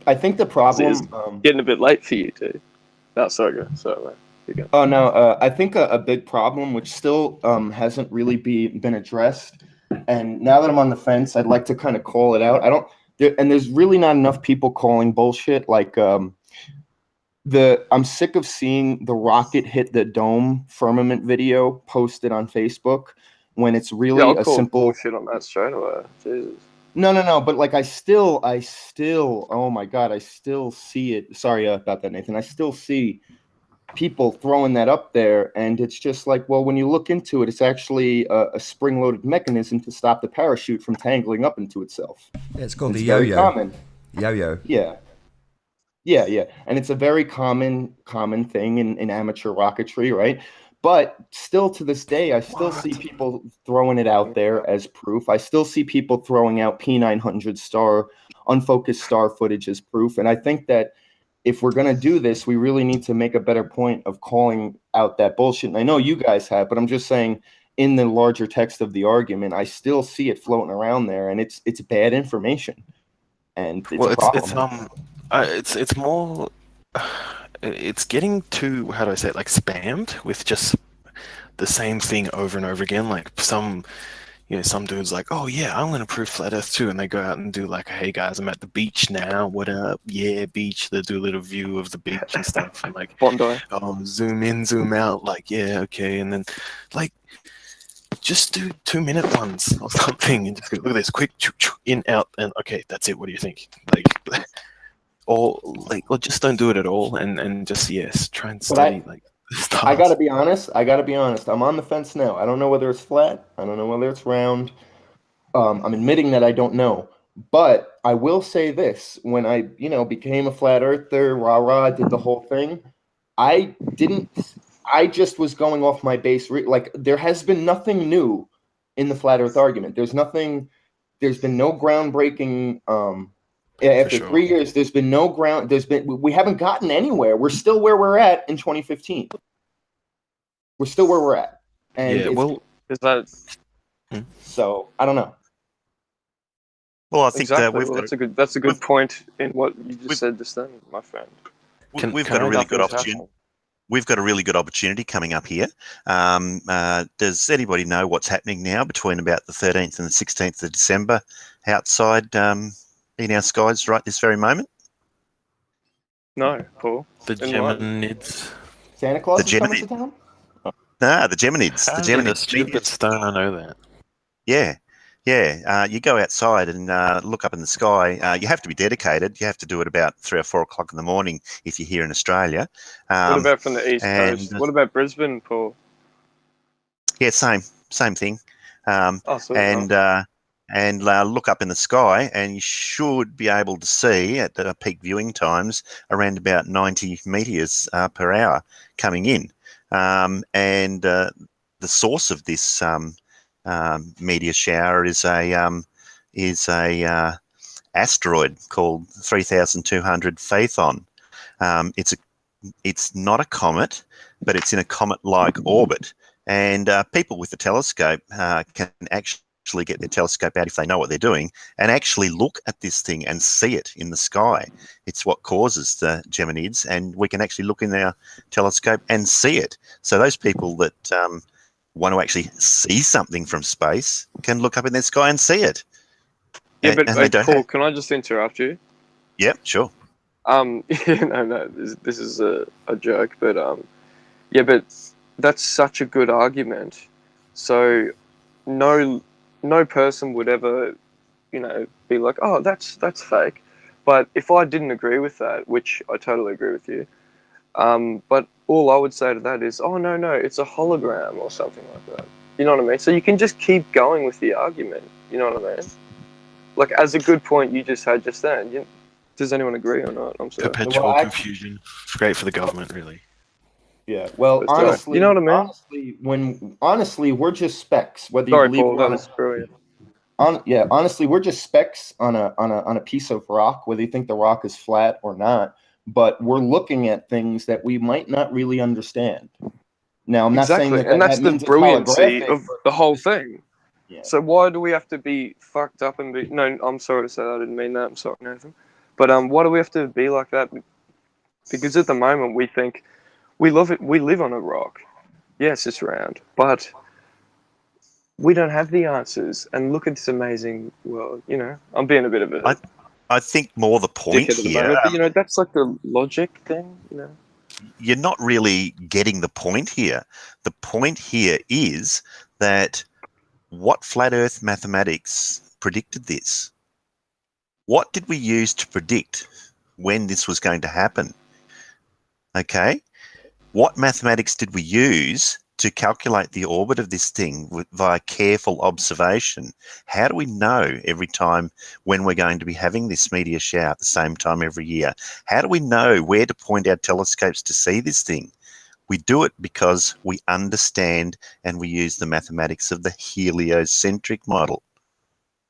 I think the problem is getting a bit late for you too. No, sorry, man. Oh no, I think a big problem, which still hasn't really been addressed, and now that I'm on the fence, I'd like to kind of call it out. I don't, and there's really not enough people calling bullshit. Like I'm sick of seeing the rocket hit the dome firmament video posted on Facebook when it's really I'll a call simple bullshit on that straight away. Jesus. No. But like, I still, oh my God, I still see it. Sorry about that, Nathan. I still see people throwing that up there, and it's just like, well, when you look into it, it's actually a spring-loaded mechanism to stop the parachute from tangling up into itself. Yeah, it's called It's the very yo-yo. common. Yo-yo. Yeah, and it's a very common thing in amateur rocketry, right? But still, to this day, I still see people throwing it out there as proof. I still see people throwing out P900 star, unfocused star footage as proof, and I think that if we're going to do this, we really need to make a better point of calling out that bullshit. And I know you guys have, but I'm just saying, in the larger text of the argument, I still see it floating around there, and it's bad information, and it's Well, a problem. it's more, it's getting too, how do I say it, like spammed with just the same thing over and over again. Like some dude's like, oh yeah, I'm gonna prove flat Earth too, and they go out and do like, hey guys, I'm at the beach now. What up? Yeah, beach. They do a little view of the beach and stuff, and like, Bondi. oh, zoom in, zoom out. Like, yeah, okay, and then like, just do 2-minute ones or something, and just go, look at this, quick, in, out, and okay, that's it. What do you think? Like, or just don't do it at all, and just try and study like the stars. I gotta be honest. I'm on the fence now. I don't know whether it's flat. I don't know whether it's round. I'm admitting that I don't know. But I will say this: when I, became a flat earther, rah, did the whole thing, I didn't. I just was going off my base. Like, there has been nothing new in the flat Earth argument. There's nothing. There's been no groundbreaking. After 3 years, there's been no ground. We haven't gotten anywhere. We're still where we're at in 2015. We're still where we're at. And is that? So I don't know. Well, I think exactly. That's a good point in what you just said just then, my friend. We've got a really good opportunity. We've got a really good opportunity coming up here. Does anybody know what's happening now between about the 13th and the 16th of December outside in our skies right this very moment? No, Paul. The Geminids. Santa Claus is coming to town? No, the Geminids. The Geminids. Stupid stone, I know that. Yeah. You go outside and look up in the sky. You have to be dedicated. You have to do it about 3 or 4 o'clock in the morning if you're here in Australia. What about from the East Coast? What about Brisbane, Paul? Yeah, same thing. Sweet. And look up in the sky, and you should be able to see at the peak viewing times around about 90 metres per hour coming in. And the source of this meteor shower is a asteroid called 3200 Phaethon. It's not a comet, but it's in a comet-like orbit, and people with the telescope can actually get their telescope out if they know what they're doing and actually look at this thing and see it in the sky. It's what causes the Geminids, and we can actually look in our telescope and see it. So those people that want to actually see something from space can look up in the sky and see it. Yeah, but Paul, can I just interrupt you? Yeah, sure. No, this is a joke, but yeah, but that's such a good argument. So no person would ever, be like, oh, that's fake. But if I didn't agree with that, which I totally agree with you, but all I would say to that is, oh, no, it's a hologram or something like that. You know what I mean? So you can just keep going with the argument. You know what I mean? Like, as a good point you just had just then. Does anyone agree or not? I'm sorry. Perpetual confusion. It's great for the government, really. Yeah. Well, honestly, you know what I mean? Honestly, we're just specks. Whether Sorry, you believe Paul, that was brilliant. Honestly, we're just specks on a piece of rock, whether you think the rock is flat or not. But we're looking at things that we might not really understand. Now, I'm not saying that, and that's the brilliancy of the whole thing. Yeah. So why do we have to be fucked up and be? No, I'm sorry to say that. I didn't mean that. I'm sorry, Nathan. But why do we have to be like that? Because at the moment we think We love it. We live on a rock. Yes, it's round, but we don't have the answers. And look at this amazing world. You know, I'm being a bit of a I think more the point dickhead at the here, moment, but you know, that's like the logic thing. You know, you're not really getting the point here. The point here is that what flat earth mathematics predicted this? What did we use to predict when this was going to happen? Okay. What mathematics did we use to calculate the orbit of this thing via careful observation? How do we know every time when we're going to be having this meteor shower at the same time every year? How do we know where to point our telescopes to see this thing? We do it because we understand and we use the mathematics of the heliocentric model.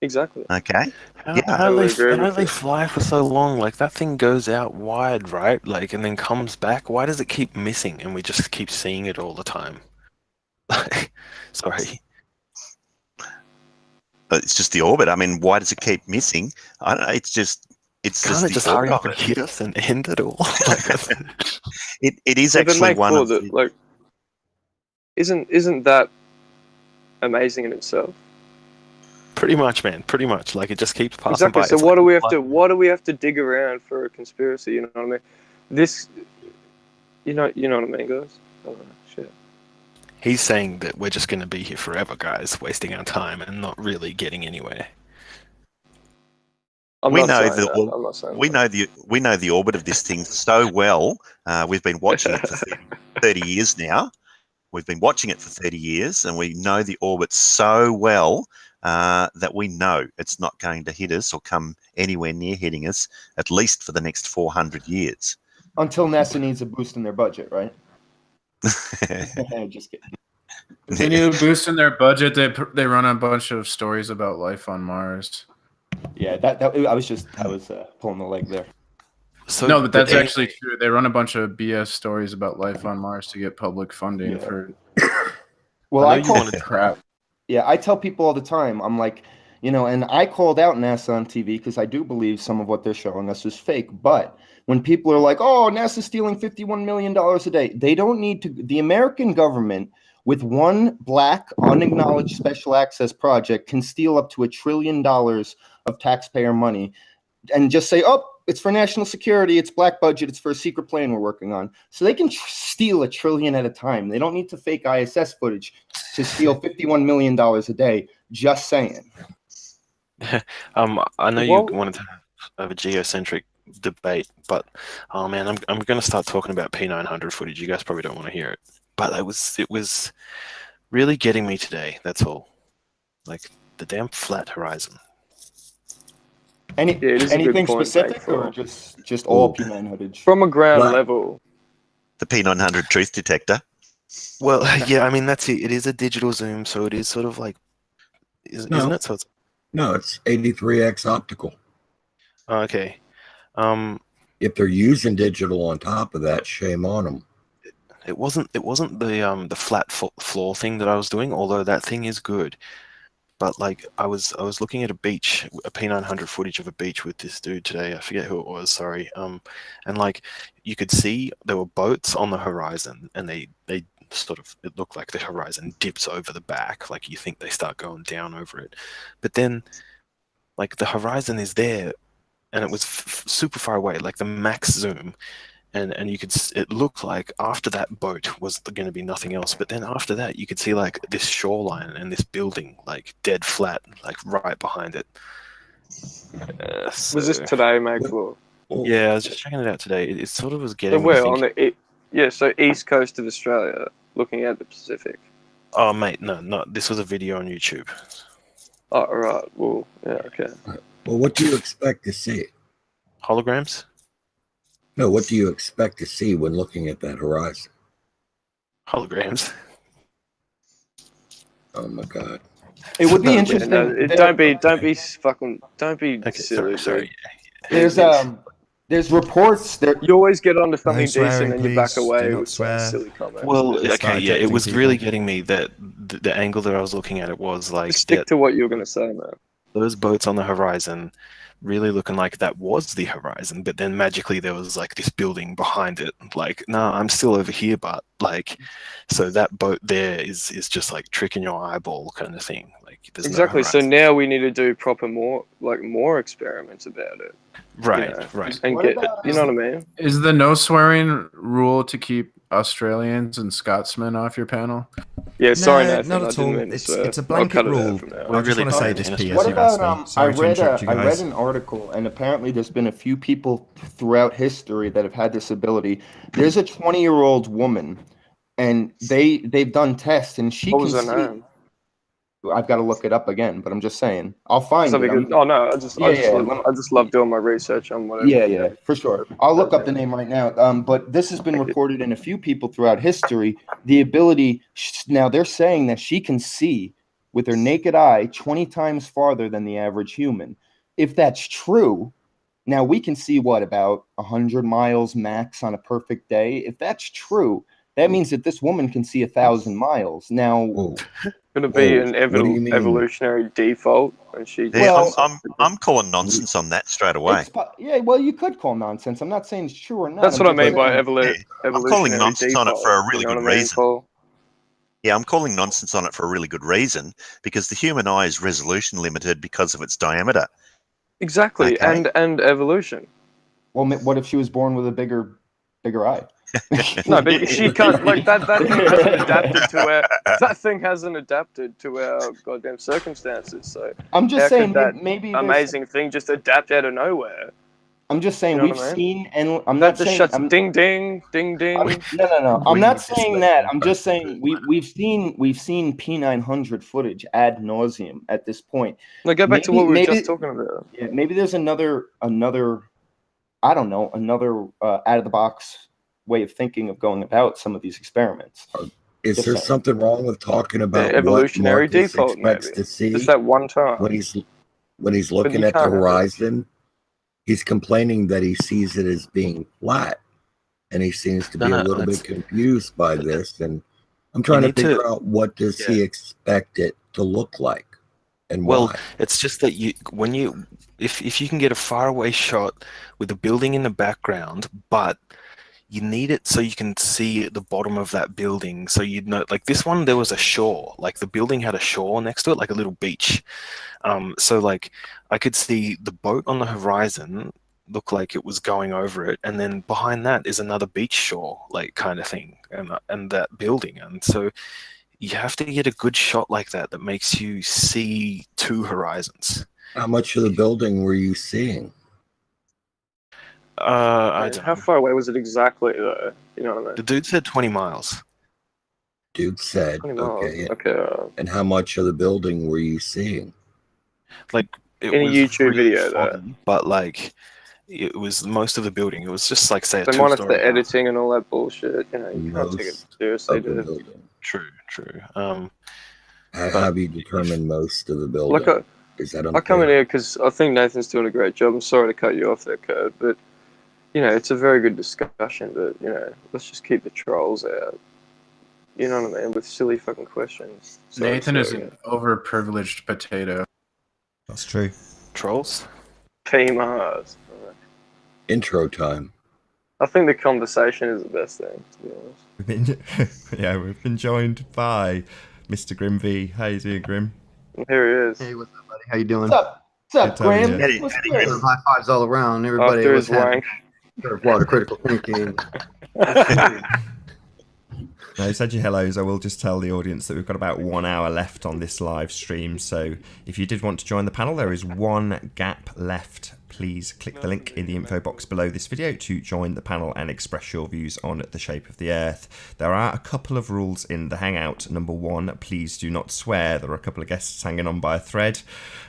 exactly. Okay? How, Yeah. how, Totally they, agree how with they you. fly for so long? Like, that thing goes out wide, right? Like, and then comes back. Why does it keep missing and we just keep seeing it all the time? Sorry. But it's just the orbit. I mean, why does it keep missing? I don't know. It's just Can't it the just orbit hurry up of and it. hit us and end it all? It is Yeah, but actually mate, one of Claude, the, like, isn't that amazing in itself? Pretty much, man. Pretty much. Like, it just keeps passing Exactly. by. So It's what like do we have to dig around for a conspiracy? You know what I mean? This, you know what I mean, guys? I don't know. Shit. he's saying that we're just going to be here forever, guys, wasting our time and not really getting anywhere. I'm we not know saying the that. I'm not saying we that. know the orbit of this thing so well. We've been watching it for 30 years now. We've been watching it for 30 years, and we know the orbit so well that we know it's not going to hit us or come anywhere near hitting us, at least for the next 400 years. Until NASA needs a boost in their budget, right? Just kidding. If they need a boost in their budget, they run a bunch of stories about life on Mars. Yeah, that I was pulling the leg there. So, No, but that's anyway, actually true. They run a bunch of BS stories about life on Mars to get public funding Yeah. for Well, I I know you call, wanted to. crap. yeah, I tell people all the time. I'm like, you know, and I called out NASA on TV because I do believe some of what they're showing us is fake. But when people are like, "Oh, NASA's stealing $51 million a day," they don't need to. The American government, with one black unacknowledged special access project, can steal up to $1 trillion of taxpayer money, and just say, "Oh, it's for national security. It's black budget. It's for a secret plan we're working on." So they can steal $1 trillion at a time. They don't need to fake ISS footage to steal $51 million a day. Just saying. I know Well- you wanted to have a geocentric debate, but oh man, I'm going to start talking about P900 footage. You guys probably don't want to hear it, but it was really getting me today. That's all. Like the damn flat horizon. Yeah, it is a good Anything point, specific, mate, or just all Ooh. P9 footage? From a ground Well- level. The P900 truth detector. Well, yeah, I mean that's it. It is a digital zoom, so it is sort of like, isn't it? So it's No, it's 83x optical. okay. If they're using digital on top of that, shame on them. It wasn't the flat floor thing that I was doing, although that thing is good. But like I was looking at a beach, a P900 footage of a beach with this dude today. I forget who it was. Sorry. And like you could see there were boats on the horizon, and they sort of, it looked like the horizon dips over the back, like you think they start going down over it, but then like the horizon is there, and it was super far away, like the max zoom. And you could, it looked like after that boat was going to be nothing else, but then after that you could see like this shoreline and this building like dead flat, like right behind it. Was this today, mate? Claude? Yeah, I was just checking it out today. It sort of was So getting me where thinking, so east coast of Australia, looking at the Pacific. oh mate, no, this was a video on YouTube. Oh, right. Well, yeah, okay. Well, what do you expect to see? Holograms. No, what do you expect to see when looking at that horizon? Holograms. Oh my God. It would be No, interesting. Don't be Okay, silly. sorry. There's reports there. You always get onto something swearing, decent and you back please. away Do not with some swear. silly comments. Well, Just okay, start yeah, it ejecting was people. really getting me that the angle that I was looking at it was like Just stick that to what you were going to say, man. those boats on the horizon, really looking like that was the horizon, but then magically there was like this building behind it. Like, no, I'm still over here, but like, so that boat there is just like tricking your eyeball kind of thing. Like, there's Exactly. No So horizon. now we need to do more experiments about it. Right, You know, right. and What get, about, you know what I mean? Is the no swearing rule to keep Australians and Scotsmen off your panel? Yeah, sorry, No, Nathan. not I at didn't all. mean to swear. It's a I'll blanket cut it rule. out from now. I just really want to say don't, this, Dennis. P, as What you've asked about me. I Sorry to read interrupt you I read guys. an article, and apparently there's been a few people throughout history that have had this ability. There's a 20-year-old woman, and they've done tests, and she What can was her see. name? I've got to look it up again, but I'm just saying. I'll find That'd it. be good. Oh no, Yeah, yeah. I just love doing my research on whatever. Yeah, for sure. I'll look up the name right now. But this has been recorded in a few people throughout history. The ability now they're saying that she can see with her naked eye 20 times farther than the average human. If that's true, now we can see what about 100 miles max on a perfect day. If that's true, that means that this woman can see 1,000 miles. Now, Whoa. Could it be Whoa, an what do you mean? evolutionary default? And she Yeah, Well- I'm calling nonsense on that straight away. yeah, well, you could call nonsense. I'm not saying it's true or not. that's I'm what I just mean by saying- evolutionary I'm calling nonsense default. on it for a really You know good what I mean, reason. Paul? Yeah, I'm calling nonsense on it for a really good reason, because the human eye is resolution limited because of its diameter. Exactly, Okay. and evolution. Well, what if she was born with a bigger eye? No, but she can't. Like that thing hasn't adapted to our. That thing hasn't adapted to our goddamn circumstances. So I'm just how saying, could that maybe there's- amazing thing just adapt out of nowhere? I'm just saying You know we've what I mean? seen, and I'm That not just saying shuts I'm, ding ding ding ding. no. I'm We not need to saying slow that. down I'm just process saying it. we've seen P900 footage ad nauseum at this point. No, go back to Maybe- what we were maybe- just talking about. Yeah, maybe there's another I don't know, another out of the box way of thinking of going about some of these experiments. Is Just there saying. something wrong with talking about The evolutionary what Marcus default, expects maybe. to see Just that one time. when he's looking you at the can't have it. horizon? He's complaining that he sees it as being flat, and he seems to be No, a little it's- bit confused by this. And I'm trying to need to- figure out, what does he expect it to look like, and Well, why? it's just that if you can get a faraway shot with a building in the background, but you need it so you can see at the bottom of that building. So you'd know, like this one, there was a shore. Like the building had a shore next to it, like a little beach. So like I could see the boat on the horizon look like it was going over it, and then behind that is another beach shore, like kind of thing, and that building. And so you have to get a good shot like that that makes you see two horizons. How much of the building were you seeing? I don't How know. far away was it exactly, though? You know what I mean? The dude said 20 miles. Dude said, 20 miles. okay. Okay. And how much of the building were you seeing? Like it In a was YouTube really video, though. foggy, but like it was most of the building. It was just like say a So minus two-story the house. editing and all that bullshit, you know, you can't take it Most seriously, of the dude. building. True. How do you determine most of the building? Look, Is that I come in unfair? here because I think Nathan's doing a great job. I'm sorry to cut you off there, Kurt, but you know, it's a very good discussion. But you know, let's just keep the trolls out. You know what I mean? With silly fucking questions. Sorry, Nathan is sorry. an overprivileged potato. That's true. Trolls. PMRs. Intro time. I think the conversation is the best thing, to be honest. We've been joined by Mr. Grim V. How you doing, Grim? And here he is. Hey, what's up, buddy? How you doing? What's up, Good to have you Graham? here. What's Eddie, good? High fives all around. Everybody After was his having wank. water critical thinking. Now, you said your hellos. I will just tell the audience that we've got about 1 hour left on this live stream. So if you did want to join the panel, there is one gap left. Please click the link in the info box below this video to join the panel and express your views on the shape of the Earth. There are a couple of rules in the Hangout. Number one, please do not swear. There are a couple of guests hanging on by a thread.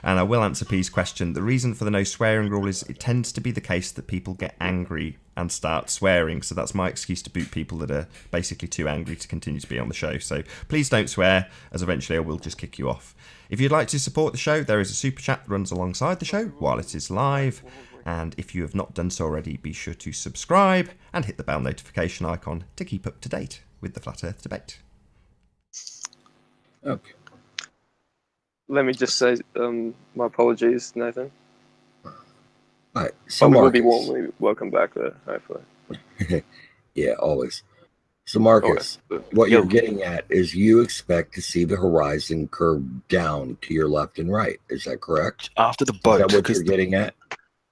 And I will answer P's question. The reason for the no swearing rule is it tends to be the case that people get angry and start swearing. So that's my excuse to boot people that are basically too angry to continue to be on the show. So please don't swear, as eventually I will just kick you off. If you'd like to support the show, there is a super chat that runs alongside the show while it is live. And if you have not done so already, be sure to subscribe and hit the bell notification icon to keep up to date with the Flat Earth debate. Okay. Let me just say my apologies, Nathan. All right. So But we will be Marcus. warmly welcome back there, hopefully. Yeah, always. So Marcus, what Yo. you're getting at is you expect to see the horizon curve down to your left and right. Is that correct? After the Is boat, that what because you're getting at?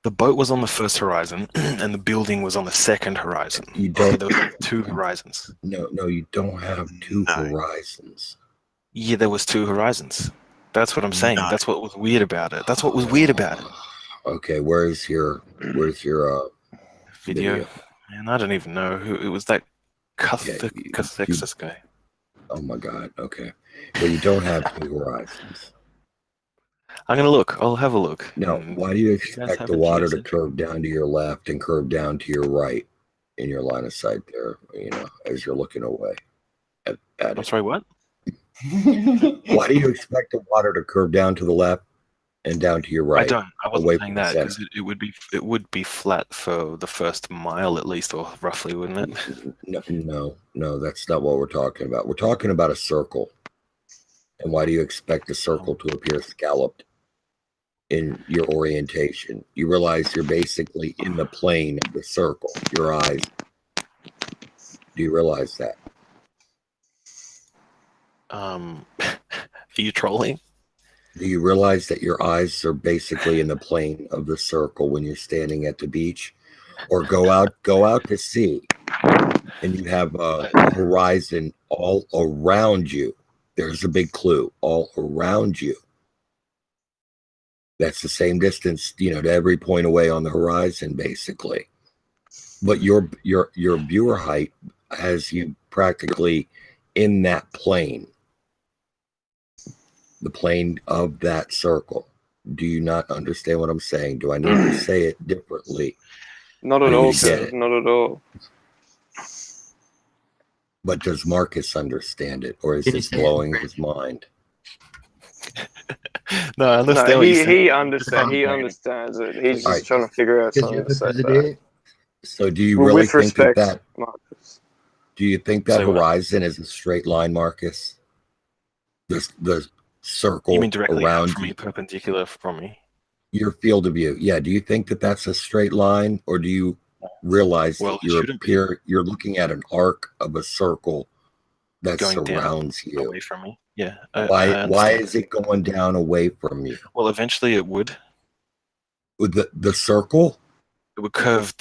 the boat was on the first horizon and the building was on the second horizon. You So don't. there was two horizons. No, you don't have two No. horizons. Yeah, there was two horizons. That's what I'm saying. No. That's what was weird about it. That's what was weird about it. Okay, where's your video? Man, I don't even know who it was. That Cathexis guy. Oh my God. Okay. Well, you don't have two horizons. I'm gonna look. I'll have a look. No. And Why do you guys expect have the a water to geocentric- curve down to your left and curve down to your right in your line of sight there? You know, as you're looking away at I'm it. sorry, what? Why do you expect the water to curve down to the left and down to your right? I don't. I away wasn't from saying the that because center? it would be flat for the first mile at least, or roughly, wouldn't it? No, that's not what we're talking about. We're talking about a circle. And why do you expect a circle to appear scalloped in your orientation? You realize you're basically in the plane of the circle. Your eyes. Do you realize that? Are you trolling? Do you realize that your eyes are basically in the plane of the circle when you're standing at the beach? Or go out to sea and you have a horizon all around you. There's a big clue. All around you. That's the same distance, to every point away on the horizon, basically. But your viewer height has you practically in that plane, the plane of that circle. Do you not understand what I'm saying? Do I need to say it differently? Not at Do all, you get Kev. it? Not at all. But does Marcus understand it, or is Can you this say it? blowing his mind? No, I understand No, what you're saying. he understands. He understands it. He's just Alright. trying to figure out Because you something to say have a back. today. So do you Well, really with think respect, that Marcus. do you think that Say what? horizon is a straight line, Marcus? The circle You mean directly out around from me, perpendicular from me? your field of view. Yeah. Do you think that that's a straight line, or do you realize Well, that it shouldn't be. you're looking at an arc of a circle that Going down surrounds you? away from me. Yeah. Why I understand. is it going down away from you? Well, eventually it would. With the circle? It would curve.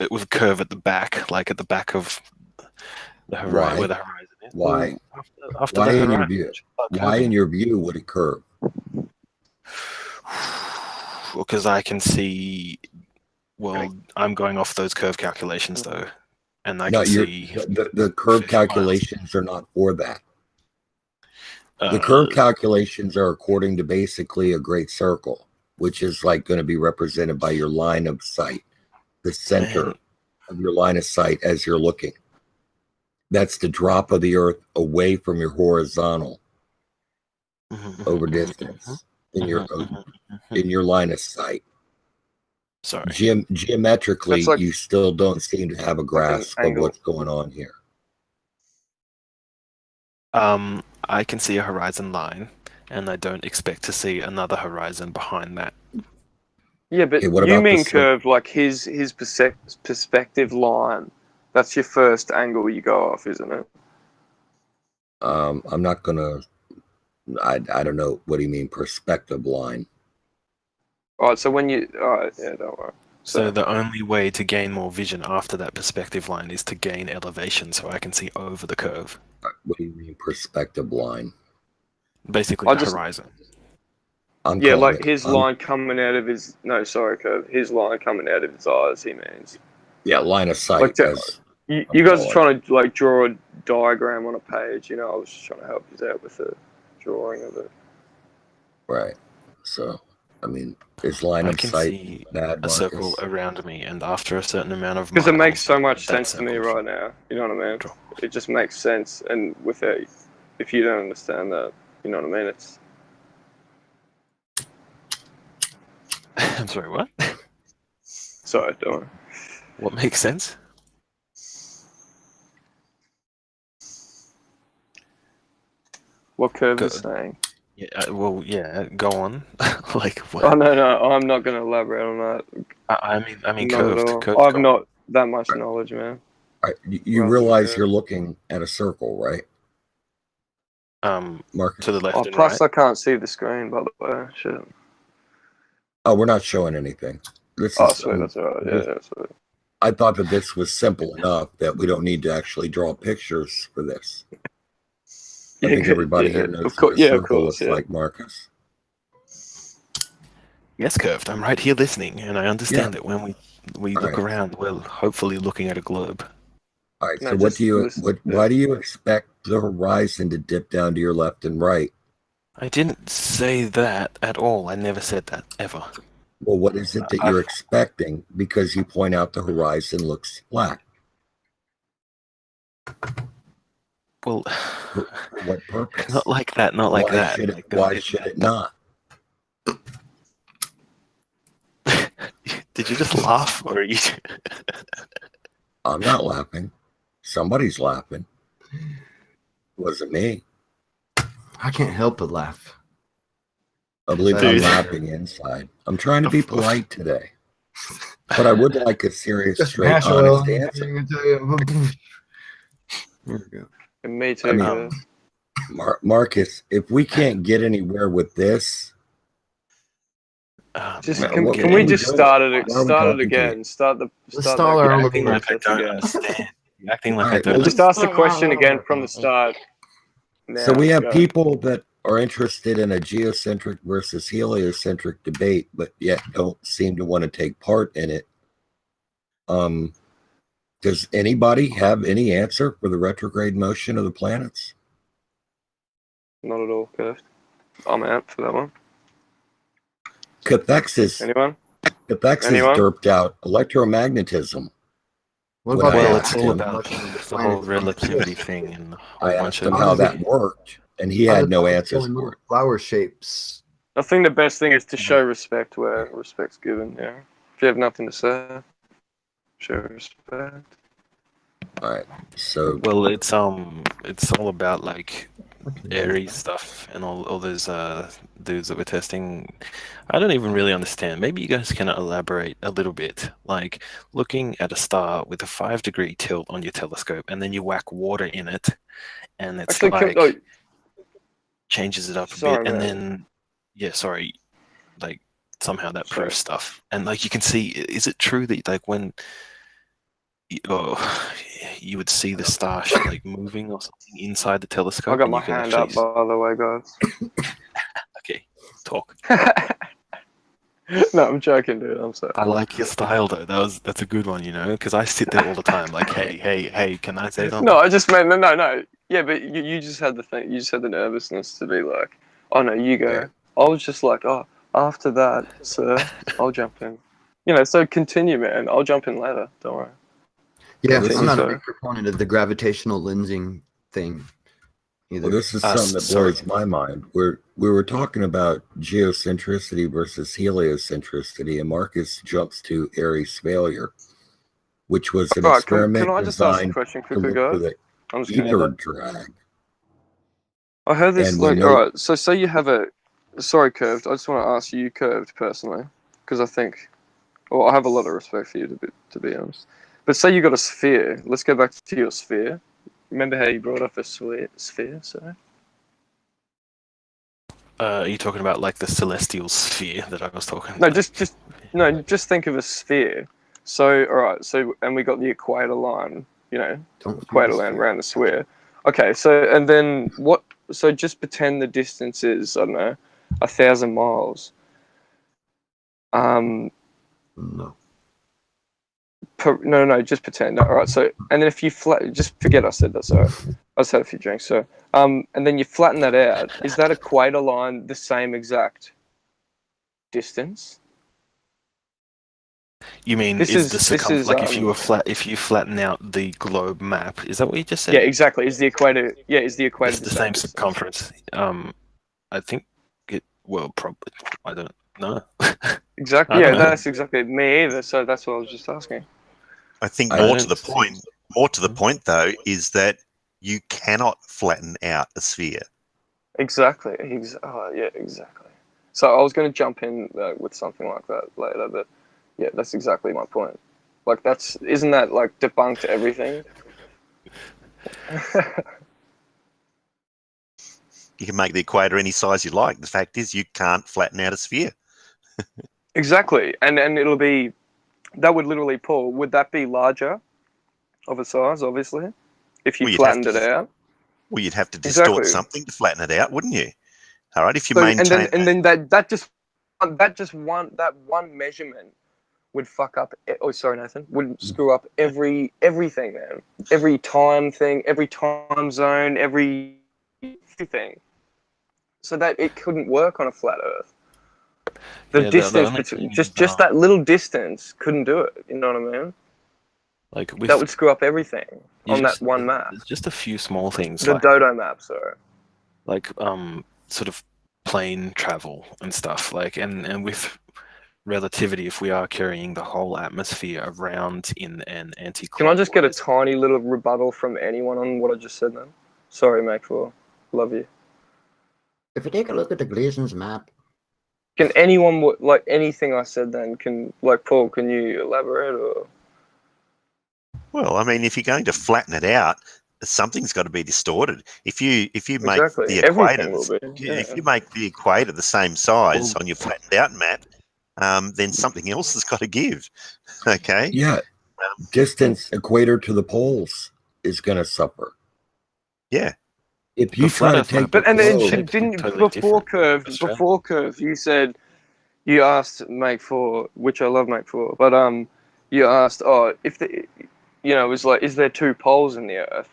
It would curve at the back, like at the back of the horizon, Why? where the horizon is. Why? After Why the in your horizon, view? it should start Why in curving. your view would it curve? Because I can see. Well, I'm going off those curve calculations though, and I No, can see the curve 50 miles. calculations are not for that. The Uh, curve calculations are according to basically a great circle, which is like going to be represented by your line of sight, the center Man. of your line of sight as you're looking. That's the drop of the earth away from your horizontal over distance in your line of sight. Sorry. Geometrically, That's like- you still don't seem to have a grasp of angle. what's going on here. I can see a horizon line, and I don't expect to see another horizon behind that. Yeah, but Okay, what you about the mean curve like his perspective line. That's your first angle you go off, isn't it? I'm not gonna. I don't know. What do you mean perspective line? All right. So when you, all right, yeah, don't worry. So the only way to gain more vision after that perspective line is to gain elevation, so I can see over the curve. What do you mean perspective line? Basically, the horizon. I'm Yeah, calling like it- his I'm- line coming out of his curve. His line coming out of his eyes. He means. Yeah, line of sight. Like that, as you I'm guys are calling trying to like draw a diagram on a page. I was just trying to help you out with the drawing of it. Right. So, I mean, is line I of can sight see bad, a Marcus? circle around me, and after a certain amount of Because it makes miles, so much that sense to me circle- right now. You know what I mean? It just makes sense, and without, if you don't understand that, you know what I mean? It's I'm sorry, what? sorry, don't worry. What makes sense? What curve Go- is saying? Yeah, well, yeah. Go on. Like what? Oh no, I'm not going to elaborate on that. I mean, Not at curved. all. Curved. I've not that much knowledge, man. All right, you Rather than realize curve. you're looking at a circle, right, Marcus? To the left Oh, and plus right. I can't see the screen, by the way. Shit. Oh, we're not showing anything. This Oh, is. sweet. That's all right. Yeah, sweet. I thought that this was simple enough that we don't need to actually draw pictures for this. I think everybody here knows what a circle looks like, Marcus. Yes, curved. I'm right here listening, and I understand that when we look around, we're hopefully looking at a globe. All right. So, why do you expect the horizon to dip down to your left and right? I didn't say that at all. I never said that ever. Well, what is it that you're expecting? Because you point out the horizon looks flat. Well, for what purpose? Not like that. Not like that. Why should it not? Did you just laugh, or are you? I'm not laughing. Somebody's laughing. It wasn't me. I can't help but laugh. I believe I'm laughing inside. I'm trying to be polite today, but I would like a serious, straight, honest answer. There we go. And me too. I mean, Marcus, if we can't get anywhere with this, can we just start it again? Start our acting like I don't understand. You're acting like I don't. Just ask the question again from the start. So we have people that are interested in a geocentric versus heliocentric debate, but yet don't seem to want to take part in it. Does anybody have any answer for the retrograde motion of the planets? Not at all, Curved. I'm out for that one. Cathexis. Anyone? Cathexis derped out electromagnetism. What about it's all about the whole relativity thing, and I asked him how that worked, and he had no answers for it. Flower shapes. I think the best thing is to show respect where respect's given. Yeah. If you have nothing to say, show respect. All right. So well, it's all about like airy stuff and all those dudes that we're testing. I don't even really understand. Maybe you guys can elaborate a little bit. Like looking at a star with a 5-degree tilt on your telescope, and then you whack water in it, and it's changes it up a bit, and then like somehow that proves stuff. And like you can see, is it true that like when you would see the star like moving or something inside the telescope? I got my hand up, by the way, guys. Okay, talk. No, I'm joking, dude. I'm sorry. I like your style though. That's a good one, you know, because I sit there all the time, like, hey, can I say something? No, I just meant no. Yeah, but you just had the thing. You just had the nervousness to be like, oh no, you go. Yeah. I was just like, oh, after that, sir, I'll jump in. You know, so continue, man. I'll jump in later. Don't worry. Yeah, I'm not a big proponent of the gravitational lensing thing either. Well, this is something that blows my mind. We were talking about geocentricity versus heliocentricity, and Marcus jumps to Airy's failure, which was an experiment can I just ask a designed question to quickly, look guys? for the ether drag. I heard this, all right, so say you have a... Sorry, Curved, I just want to ask you, Curved, personally, because I think... Well, I have a lot of respect for you, to be honest. But say you got a sphere. Let's go back to your sphere. Remember how you brought up a sphere, sorry? Are you talking about like the celestial sphere that I was talking about? Just think of a sphere. So, all right, and we got the equator line, you know, equator line around the sphere. Okay, so, and then what, so just pretend the distance is, I don't know, 1,000 miles. No. No, just pretend. All right, so, and then if you just forget I said that, sorry. I just had a few drinks, so. And then you flatten that out. Is that equator line the same exact distance? You mean if you flatten out the globe map, is that what you just said? Yeah, exactly. Is the equator it's the same circumference? I think probably. I don't know. Exactly. Yeah, that's exactly me either. So that's what I was just asking. I think more to the point though is that you cannot flatten out a sphere. Exactly. Yeah, exactly. So I was going to jump in with something like that later, but yeah, that's exactly my point. Like, isn't that like debunked everything? You can make the equator any size you like. The fact is, you can't flatten out a sphere. Exactly, and that would literally, Paul, would that be larger of a size, obviously, if you Well, flattened it out? Well, you'd have to distort Exactly. something to flatten it out, wouldn't you? All right, if you So, maintain and then that one measurement would fuck up. Oh, sorry, Nathan. Would screw up everything, man. Every time thing, every time zone, everything. So that it couldn't work on a flat Earth. The distance between just that little distance couldn't do it. You know what I mean? Like That would screw up everything on that one map. There's just a few small things. The Dodo map, sorry. Like sort of plane travel and stuff. Like and with relativity, if we are carrying the whole atmosphere around in an anti-clockwise. Can I just get a tiny little rebuttal from anyone on what I just said then? Sorry, Mac4. Love you. If you take a look at the Gleason's map. Can anyone, like anything I said then, Paul, can you elaborate or? Well, I mean, if you're going to flatten it out, something's got to be distorted. If you make the equator, if you make the equator the same size on your flattened out map, then something else has got to give. Okay. Yeah. Distance equator to the poles is going to suffer. Yeah. If you try to take, but and then before curve, you said you asked Make 4, which I love Make 4, but you asked, if the, it was like, is there two poles in the Earth?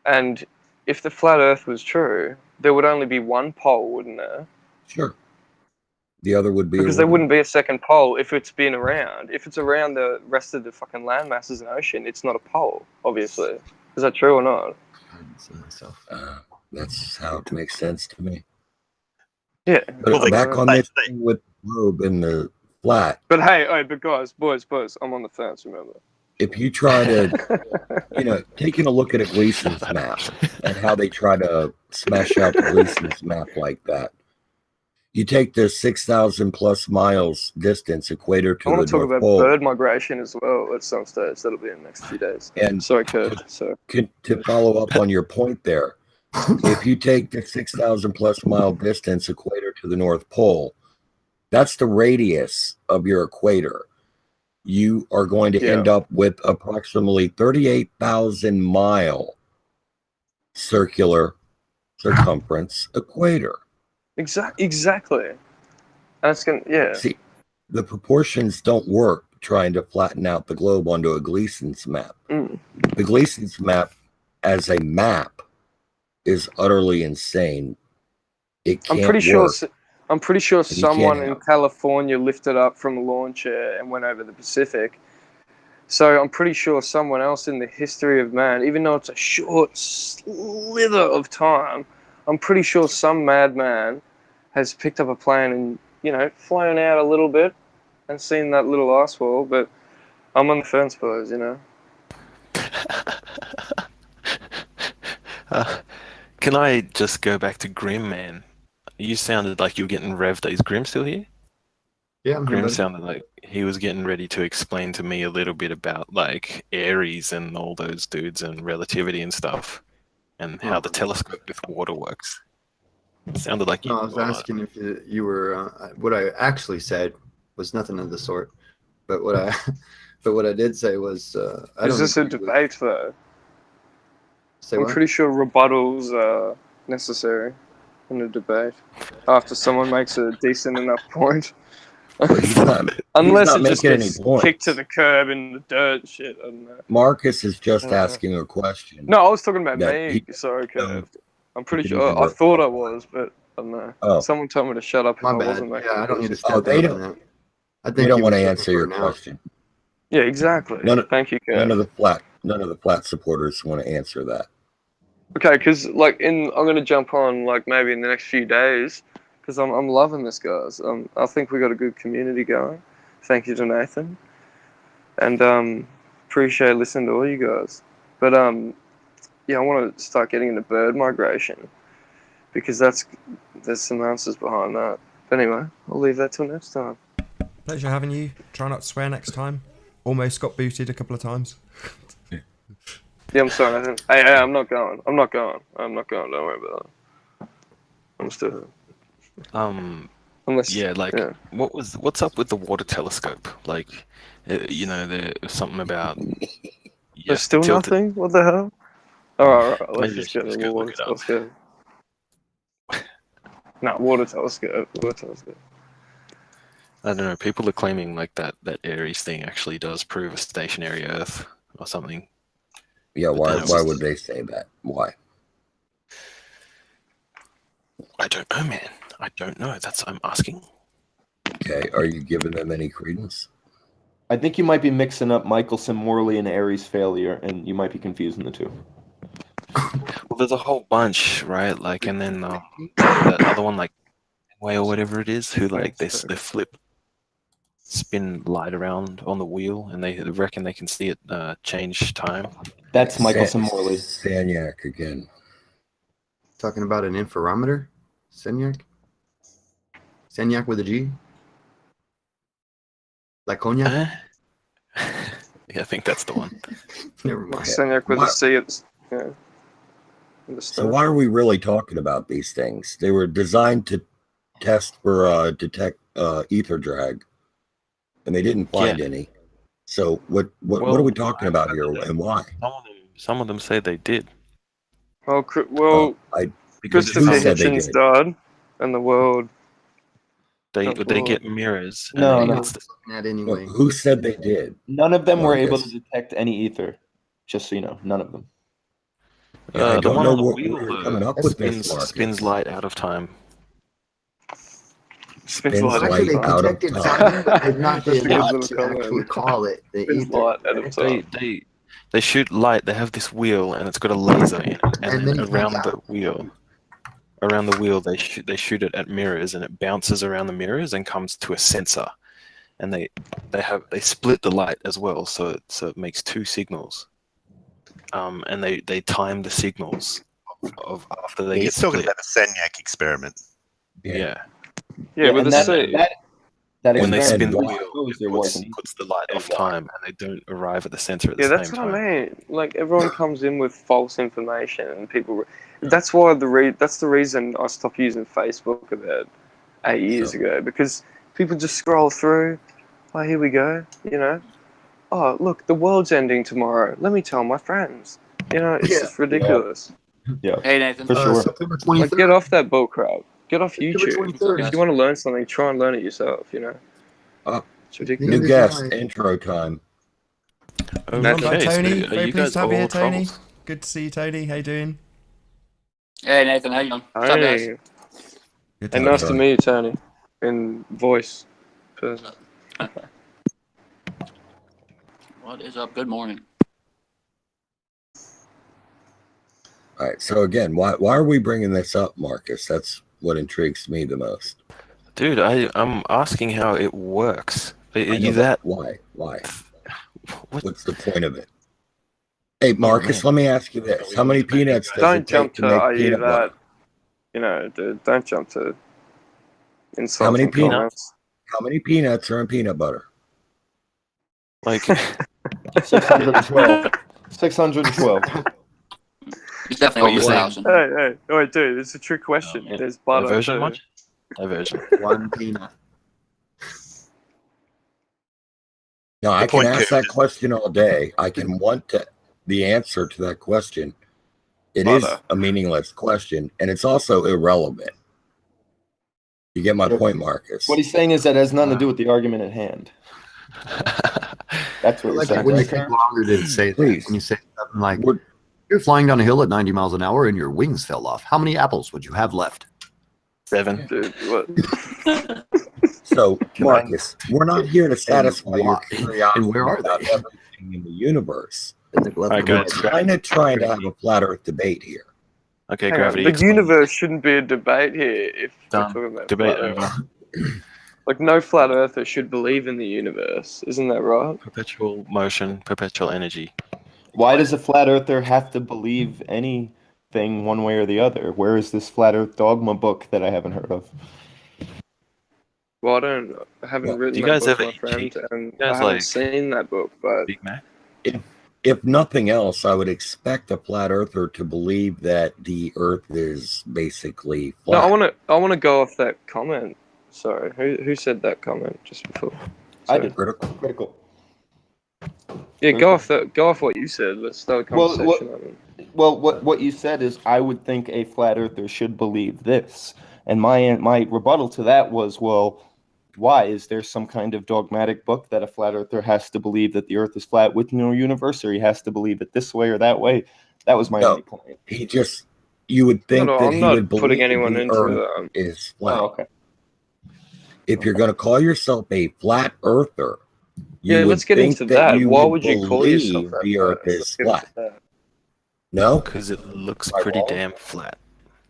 And if the flat Earth was true, there would only be one pole, wouldn't there? Sure. The other would be because there wouldn't be a second pole if it's been around. If it's around the rest of the fucking land masses and ocean, it's not a pole, obviously. Is that true or not? That's how it makes sense to me. Yeah. But back on this thing with the globe and the flat. But hey, guys, boys, I'm on the fence, remember. If you try to, taking a look at a Gleason's map and how they try to smash out the Gleason's map like that, you take the 6,000 plus miles distance equator to the North Pole. I want to talk about bird migration as well at some stage. That'll be in the next few days. And sorry, Kurt. To follow up on your point there, if you take the 6,000 plus mile distance equator to the North Pole, that's the radius of your equator. You are going to end up with approximately 38,000 mile circular circumference equator. Exactly. That's gonna, See, the proportions don't work trying to flatten out the globe onto a Gleason's map. The Gleason's map as a map is utterly insane. It can't work. I'm pretty sure someone in California lifted up from a launcher and went over the Pacific. So I'm pretty sure someone else in the history of man, even though it's a short slither of time, I'm pretty sure some madman has picked up a plane and, flown out a little bit and seen that little ice wall. But I'm on the fence, boys, Can I just go back to Grim, man? You sounded like you were getting revved. Is Grim still here? Yeah, I'm Grim here. sounded like he was getting ready to explain to me a little bit about like Aries and all those dudes and relativity and stuff, and how the telescope with water works. It sounded like I was asking if you were. What I actually said was nothing of the sort, but what I did say was. Is this a debate though? I'm pretty sure rebuttals are necessary in a debate after someone makes a decent enough point. Unless it just gets kicked to the curb in the dirt shit. I don't know. Marcus is just asking a question. No, I was talking about me. Sorry, Curve. I'm pretty sure. I thought I was, but I don't know. Oh. Someone told me to shut up if I My bad. wasn't making I don't need to step Oh, they don't. I think They don't want to answer your question. Yeah, exactly. Thank you, Curve. None of the flat supporters want to answer that. Okay, because I'm gonna jump on maybe in the next few days because I'm loving this, guys. I think we got a good community going. Thank you to Nathan, and appreciate listening to all you guys. But I want to start getting into bird migration because there's some answers behind that. But anyway, I'll leave that till next time. Pleasure having you. Try not to swear next time. Almost got booted a couple of times. Yeah, I'm sorry, Nathan. Hey, I'm not going. Don't worry about that. I'm still. Unless, Yeah, like what's up with the water telescope? Like, there's something about. Yeah, there's still tilted. nothing. What the hell? All right. Let's Maybe just I get should the just go water look it up. telescope. No, water telescope. Water telescope. I don't know. People are claiming like that Aries thing actually does prove a stationary Earth or something. Yeah, But why then it why was- would they say that? Why? I don't know, man. I don't know. I'm asking. Okay, are you giving them any credence? I think you might be mixing up Michelson Morley and Aries failure, and you might be confusing the two. Well, there's a whole bunch, right? Like, and then the other one, like, way or whatever it is, who like they spin light around on the wheel, and they reckon they can see it change time. That's Michelson Morley. Sanyak again. Talking about an interferometer? Senyak? Senyak with a G? Like cognac? Yeah, I think that's the one. Never mind. Senyak with a C. It's So why are we really talking about these things? They were designed to test for detect ether drag, and they didn't find any. So what are we talking about here, and why? Some of them say they did. Well, Because Christopher who said they Hitchens did? died, and the world. They Well, get mirrors. And No, they- no. it's the- No, who said they did? None of them were able Marcus. to detect any ether. Just so you know, none of them. Yeah, I the don't one know on the what wheel we're coming up with this, Marcus. spins light out of time. Spins light light They out of detected time. something, but they've not That's a been good able little to comment. actually call it the Spins ether. light out of time. They shoot light. They have this wheel, and it's got a laser in it. And then then you around freak the out. wheel, they shoot it at mirrors, and it bounces around the mirrors and comes to a sensor. And they split the light as well, so it makes two signals. And they time the signals of after they He's get talking split. about a Senyak experiment. Yeah. Yeah, with and a that, C. that When they experiment spin the was wheel, supposed there it wasn't puts the light off time, and they don't arrive at the sensor at the Yeah, same that's what time. I mean. Like everyone comes in with false information, and people. That's why that's the reason I stopped using Facebook about 8 years ago, because people just scroll through. Oh, here we go. Oh, look, the world's ending tomorrow. Let me tell my friends. It's just ridiculous. Yeah. Hey, Nathan. For sure. September Like, 23rd. get off that bullcrap. Get off September YouTube. 23rd. If you want to learn something, try and learn it yourself. It's ridiculous. New guest, intro time. Joined by Okay, so Tony. are Very you pleased guys to have you here, all Tony. trolls? Good to see you, Tony. How you doing? Hey, Nathan. How you doing? What's up, guys? Hey, Good hey, have nice you. to meet you, Tony. In voice. Person. What is up? Good morning. All right. So again, why are we bringing this up, Marcus? That's what intrigues me the most. Dude, I'm asking how it works. Are I know, you but that? Why? What? What's the point of it? Hey, Marcus, man. let me ask you this: how many peanuts does Don't it jump take to to, make are you peanut butter? that? Dude, don't jump to How insulting many peanuts? comments. How many peanuts are in peanut butter? Like 612. 612. He's definitely over What you 1,000. Hey, wait, dude, it's a trick question. There's butter diversion too. much? Diversion. One peanut. Now, I can point ask curve that question all day. I can want the answer to that question. It is Butter. a meaningless question, and it's also irrelevant. You get my point, Marcus? What he's saying is that it has nothing to do with the argument at hand. That's I what you're like saying. it when you right, take Kurt? longer to say that. Please. When you say something like, you're flying down a hill at 90 miles an hour and your wings fell off. How many apples would you have left? 7. Dude, what? So, Marcus, we're not here to satisfy your why? curiosity And where are about they? everything in the universe. And they've left Alright, them guys. right. Kind of trying to have a flat Earth debate here. Okay, Hang on, gravity. the explain. universe shouldn't be a debate here if Done. we're talking about Debate flat over. Earth. Like, no flat earther should believe in the universe. Isn't that right? Perpetual motion, perpetual energy. Why does a flat earther have to believe any thing one way or the other. Where is this flat Earth dogma book that I haven't heard of? Well, I haven't written do you that guys book, ever my friend, and guys I haven't like seen that book, but Big Mac? If nothing else, I would expect a flat earther to believe that the Earth is basically no, flat. I want to go off that comment. Sorry, who said that comment just before? I Sorry. did. Critical. Yeah, go off what you said. Let's start a conversation on it. Well, what you said is I would think a flat earther should believe this, and my rebuttal to that was, well, why is there some kind of dogmatic book that a flat earther has to believe that the Earth is flat with no universe, or he has to believe it this way or that way? That was my only point. You would think that I'm he not would putting believe anyone the into Earth is flat. Oh, okay. If you're going to call yourself a flat earther, you Yeah, would let's get think into that that. you Why would would you call yourself believe that the Earth first? is Let's get into flat. that. No? Because it looks Am I pretty wrong? damn flat.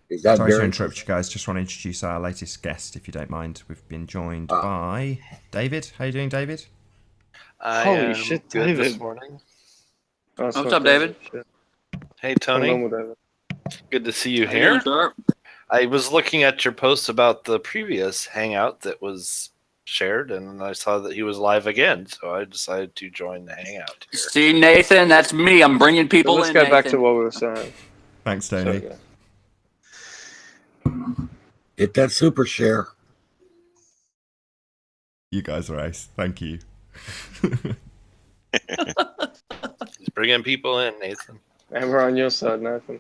Is that Sorry to very interrupt you guys. Just want to introduce our latest guest, if you don't mind. We've been joined by David. How you doing, David? Holy shit, good David. this morning. Oh, it's What's not up, David? Shit. Hey, It's Tony. normal, David. Good to see you How you doing, here. sir? I was looking at your post about the previous hangout that was shared, and I saw that he was live again, so I decided to join the hangout here. See, Nathan, that's me. I'm bringing people Let's in, go back to Nathan. what we were saying. Thanks, Tony. Sorry, Hit that super share. You guys are ace. Thank you. He's bringing people in, Nathan. and we're on your side, Nathan.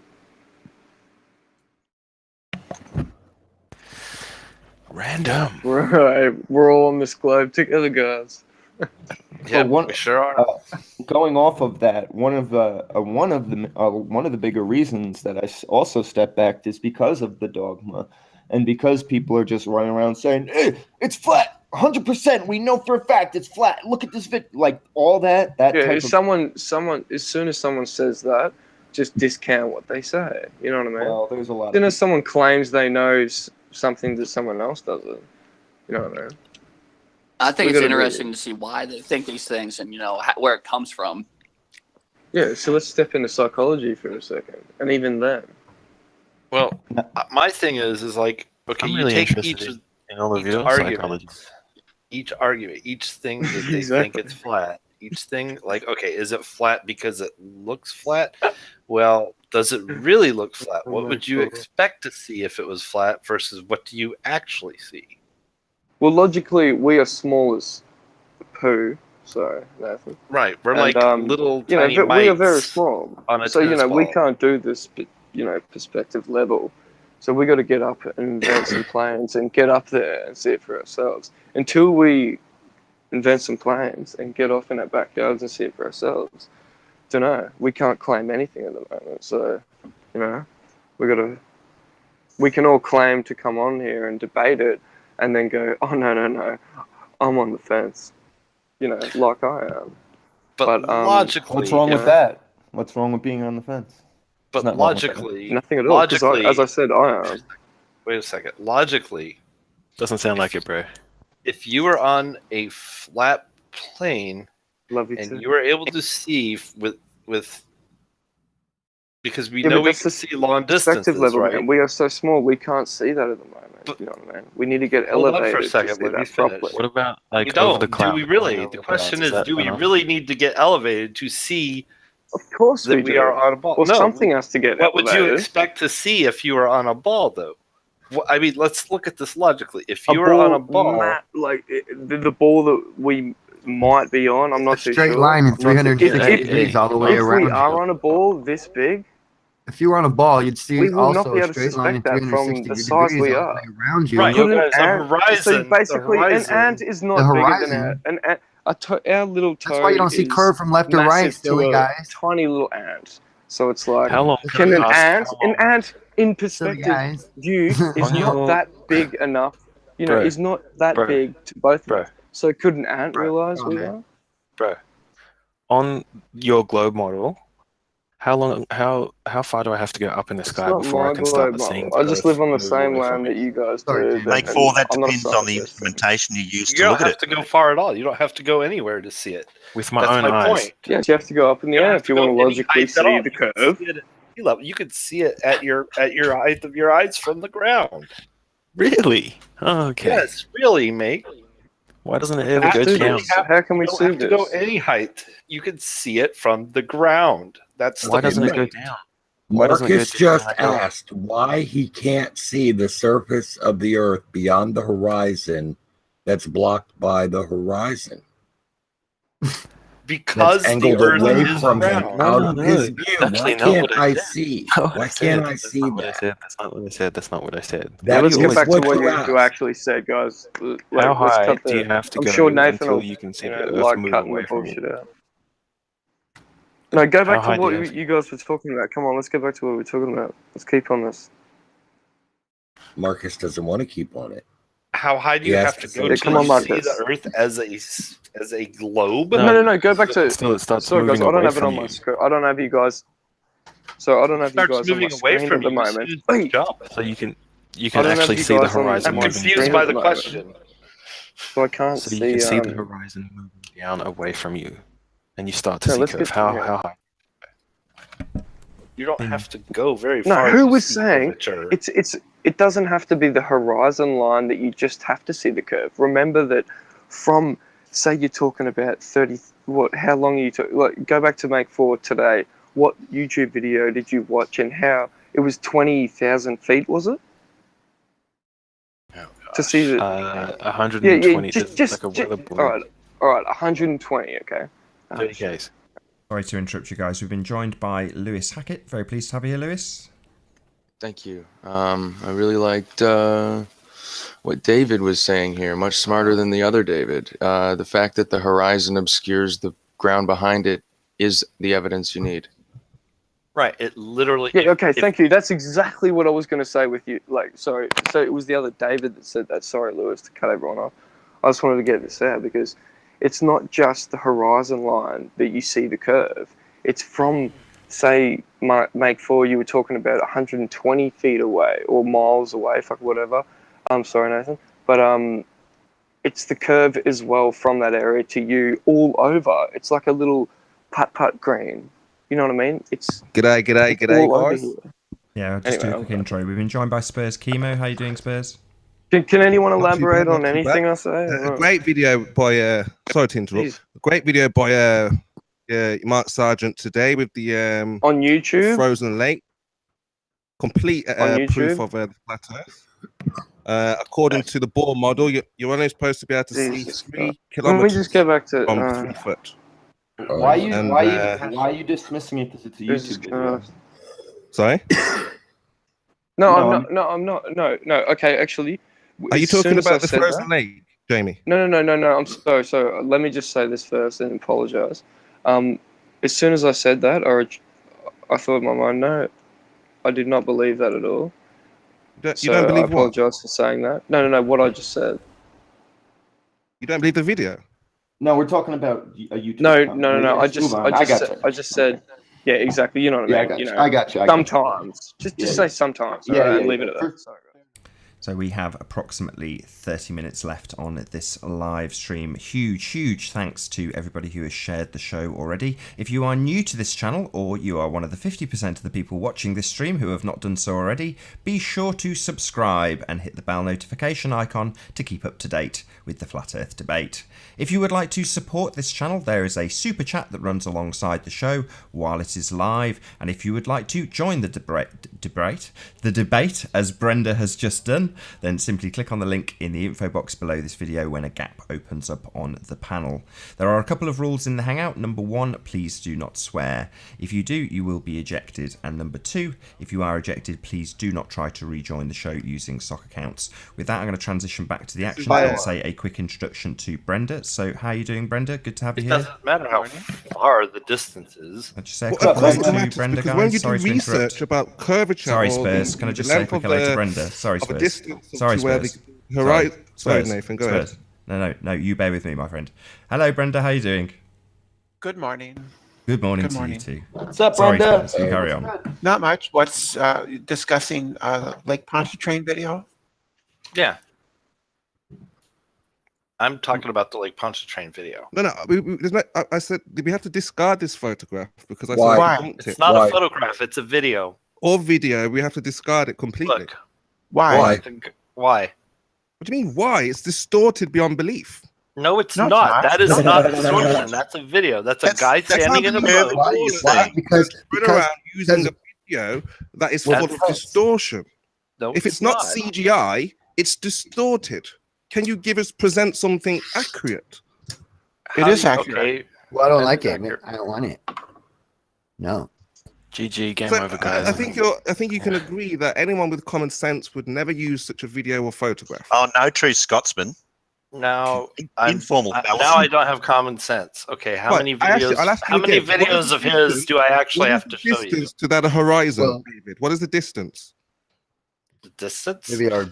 Random. We're all on this globe together, guys. Yeah, one- we sure are. Going off of that, one of the bigger reasons that I also stepped back is because of the dogma, and because people are just running around saying, "Hey, it's flat, 100%. We know for a fact it's flat. Look at this like all that." Yeah, type if of, someone, as soon as someone says that, just discount what they say. You know what I mean? well, there's a lot. As soon as someone claims they know something that someone else doesn't, you know what I mean? I think We it's gotta interesting to see why they think these things and, where it comes from. Yeah, so let's step into psychology for a second. And even then. Well, my thing is like, okay, I'm you really take interested in all of each your argument, each thing that they think Exactly. it's flat, each thing, like, okay, is it flat because it looks flat? Well, does it really look flat? What would you expect to see if it was flat versus what do you actually see? Well, logically, we are small as poo. Sorry, Nathan. Right, we're And, like little tiny but we are very mites small. on a So, tennis we ball. can't do this, perspective level. So we got to get up and invent some planes and get up there and see it for ourselves. Until we invent some planes and get off in our backyards and see it for ourselves, don't know. We can't claim anything at the moment. So, we can all claim to come on here and debate it and then go, oh, no, I'm on the fence. Like I am. But logically, what's wrong with that? What's wrong with being on the fence? But There's nothing wrong with that. logically, Nothing at all. 'Cause as I said, I am. Wait a second. Logically, Doesn't sound like it, bro. if you were on a flat plane Love you and too. you were able to see with because we Yeah, know but we that's can the see long perspective distances, level, right? man. We are so small, we can't see that at the moment. You know what I mean? We need to get Hold on elevated for a second. to see Let me that finish. properly. What about We like over don't. the cloud? Do we really? Flying The over question clouds, is, that do we enough? really need to get elevated to see Of course that we we do. are on a ball? Well, No. something has to get What would you elevated. expect to see if you were on a ball, though? I mean, let's look at this logically. If you were on a ball, the ball that we might be on, I'm not too Straight sure. line in I'm not too 360 sure. degrees all the way If we around are you. on a ball this big, If you were on a ball, you'd see we will not also be a able to straight line in suspect that from 360 the size degrees we all the are. way around you. Right. Could an Okay, so ant, horizon- so basically, the an horizon- ant is not The bigger than horizon. our little toe. That's why you don't see is curve from left to right, massive silly to a guys. tiny little ant. So it's like, How long? can an Ask ant, how long- in Silly perspective guys. view, is On not your- that big enough. Bro. Is not that Bro. big to both Bro. of us. So could an ant Bro. realize Oh, we man. are? Bro, on your globe model, how long? How far do I have to go up in the It's sky not before I my can start globe seeing? model. I just live on the Earth same move away from land me? that you guys Sorry, do. James. Make and all that I'm not a depends on the scientist. instrumentation you use you to don't look at have it. to go far at all. You don't have to go anywhere to see it. With my That's own my eyes. point. Yes, you have to go up in the You don't air have if to you go want to any logically height at see all. the You can curve. see it sea level. You could see it at your height of your eyes from the ground. Really? Oh, okay. Yes, really, mate. Why doesn't it ever go Absolutely. down? How can we You don't see have to go this? any height. You can see it from the ground. That's Why the doesn't it go point. down? Why doesn't it Marcus go just down? asked why he can't see the surface of the Earth beyond the horizon that's blocked by the horizon. Because That's the angled Earth away is from him, round. out No, of no, his that's view. actually Why not can't what I I said. see? No, Why can't I see that? That's not what I said. That Let's get is back to what what you you asked. actually said, guys. How Let's high cut do you the. have to I'm go sure Nathan until will, you can see you the know, Earth like move cutting the away from you? bullshit out. No, go How back to high do what you have to you guys were talking about. Come on, let's get back to what we were talking about. Let's keep on this. Marcus doesn't want to keep on it. How high do He you has have to to go say to come on, see Marcus. the Earth as a globe? No. Go back to. Until it starts Sorry, guys. moving I don't away have it from on my you. screen. I don't have you guys. So I don't have you Starts guys on my moving away screen from at the you as moment. soon as you Hey, jump. So you can I don't have actually you see the guys on horizon I'm my moving confused screen by at the the moment. question. So I can't so you see. can see the horizon moving down away from you, and you start to No, see let's curve. get How yeah. high? You don't have to go very No, far. who to was see saying curvature. it doesn't have to be the horizon line that you just have to see the curve. Remember that from, say you're talking about 30, how long are you talking, like go back to Make 4 today, what YouTube video did you watch and how, it was 20,000 feet, was it? Oh, To see the, 120 just like a weather balloon. all right, 120, okay. 30 Ks. Sorry to interrupt you guys. We've been joined by Lewis Hackett. Very pleased to have you here, Lewis. Thank you. I really liked what David was saying here. Much smarter than the other David. The fact that the horizon obscures the ground behind it is the evidence you need. Right. It literally. Yeah, okay, thank you. That's exactly what I was going to say with you. Like, sorry. So it was the other David that said that. Sorry, Lewis, to cut everyone off. I just wanted to get this out because it's not just the horizon line that you see the curve. It's from, say, Make 4, you were talking about 120 feet away or miles away, fuck whatever. I'm sorry, Nathan. But it's the curve as well from that area to you all over. It's like a little putt-putt green. You know what I mean? It's G'day, all over guys. here. Yeah, I'll just do a quick intro. We've been joined by Spurs Chemo. How you doing, Spurs? Can anyone Not too elaborate bad, on not too anything bad. I say? A great video by sorry to interrupt. Jeez. A great video by Mark Sargent today with the On YouTube? Frozen Lake. Complete On proof YouTube? of the flat Earth. According to the Bohr model, you're only supposed to be able to see Jesus 3 Christ. Let me kilometers just go back to from 3 foot. Why And, are you dismissing it because it's a Jesus YouTube video? Christ. Sorry? No, No, I'm not. No. Okay, actually. Are you as soon talking as I about the said Frozen that- Lake, Jamie? No. I'm sorry. So let me just say this first and apologize. As soon as I said that, I thought in my mind, no, I did not believe that at all. You don't believe I apologize for saying that. No. What I just said. You don't believe the video? No, we're talking about a YouTube. No. comment. Move on. I just said. Yeah, exactly. You know what I mean. I got you. Sometimes. Just say sometimes. Yeah, Alright, yeah, leave it yeah. at that. Sorry. So we have approximately 30 minutes left on this live stream. Huge thanks to everybody who has shared the show already. If you are new to this channel, or you are one of the 50% of the people watching this stream who have not done so already, be sure to subscribe and hit the bell notification icon to keep up to date with the Flat Earth debate. If you would like to support this channel, there is a super chat that runs alongside the show while it is live. And if you would like to join the debate, as Brenda has just done, then simply click on the link in the info box below this video when a gap opens up on the panel. There are a couple of rules in the Hangout. Number 1, please do not swear. If you do, you will be ejected. And number 2, if you are ejected, please do not try to rejoin the show using sock accounts. With that, I'm going to transition back to the action and say a quick introduction to Brenda. So how are you doing, Brenda? Good to have you It here. doesn't matter how far the distance is. I'll just say a quick hello to Brenda, because guys. when you Sorry do to interrupt. research about curvature, Sorry, or Spurs. Can I just say a quick hello to Brenda? Sorry, Spurs. Sorry, Spurs. Sorry, Nathan. Go ahead. No. You bear with me, my friend. Hello, Brenda. How are you doing? Good morning. Good morning Good to morning. you too. What's up, Sorry, Brenda? Spurs. You carry on. Not much. What's discussing Lake Pontchartrain video? Yeah. I'm talking about the Lake Pontchartrain video. No. There's no, I said we have to discard this photograph because I Why? said It's it. not Why? a photograph. It's a video. Or video. We have to discard it completely. Look. Why? Why? What do you mean? Why? It's distorted beyond belief. No, it's No, it's not. not. That is not distortion. That's a video. That's a guy standing in a boat. Why? Because around using a video that is full of distortion. No, if it's not CGI, it's distorted. Can you present something accurate? It is accurate. Well, I don't like it. I don't want it. No. GG, game So, over, guys. I think you can agree that anyone with common sense would never use such a video or photograph. Oh, no true Scotsman. Now, Informal now fallacy. I don't have common sense. Okay, how many videos? How many videos of his do I actually have to show you? Distance to that horizon, David. What is the distance? The distance? Maybe our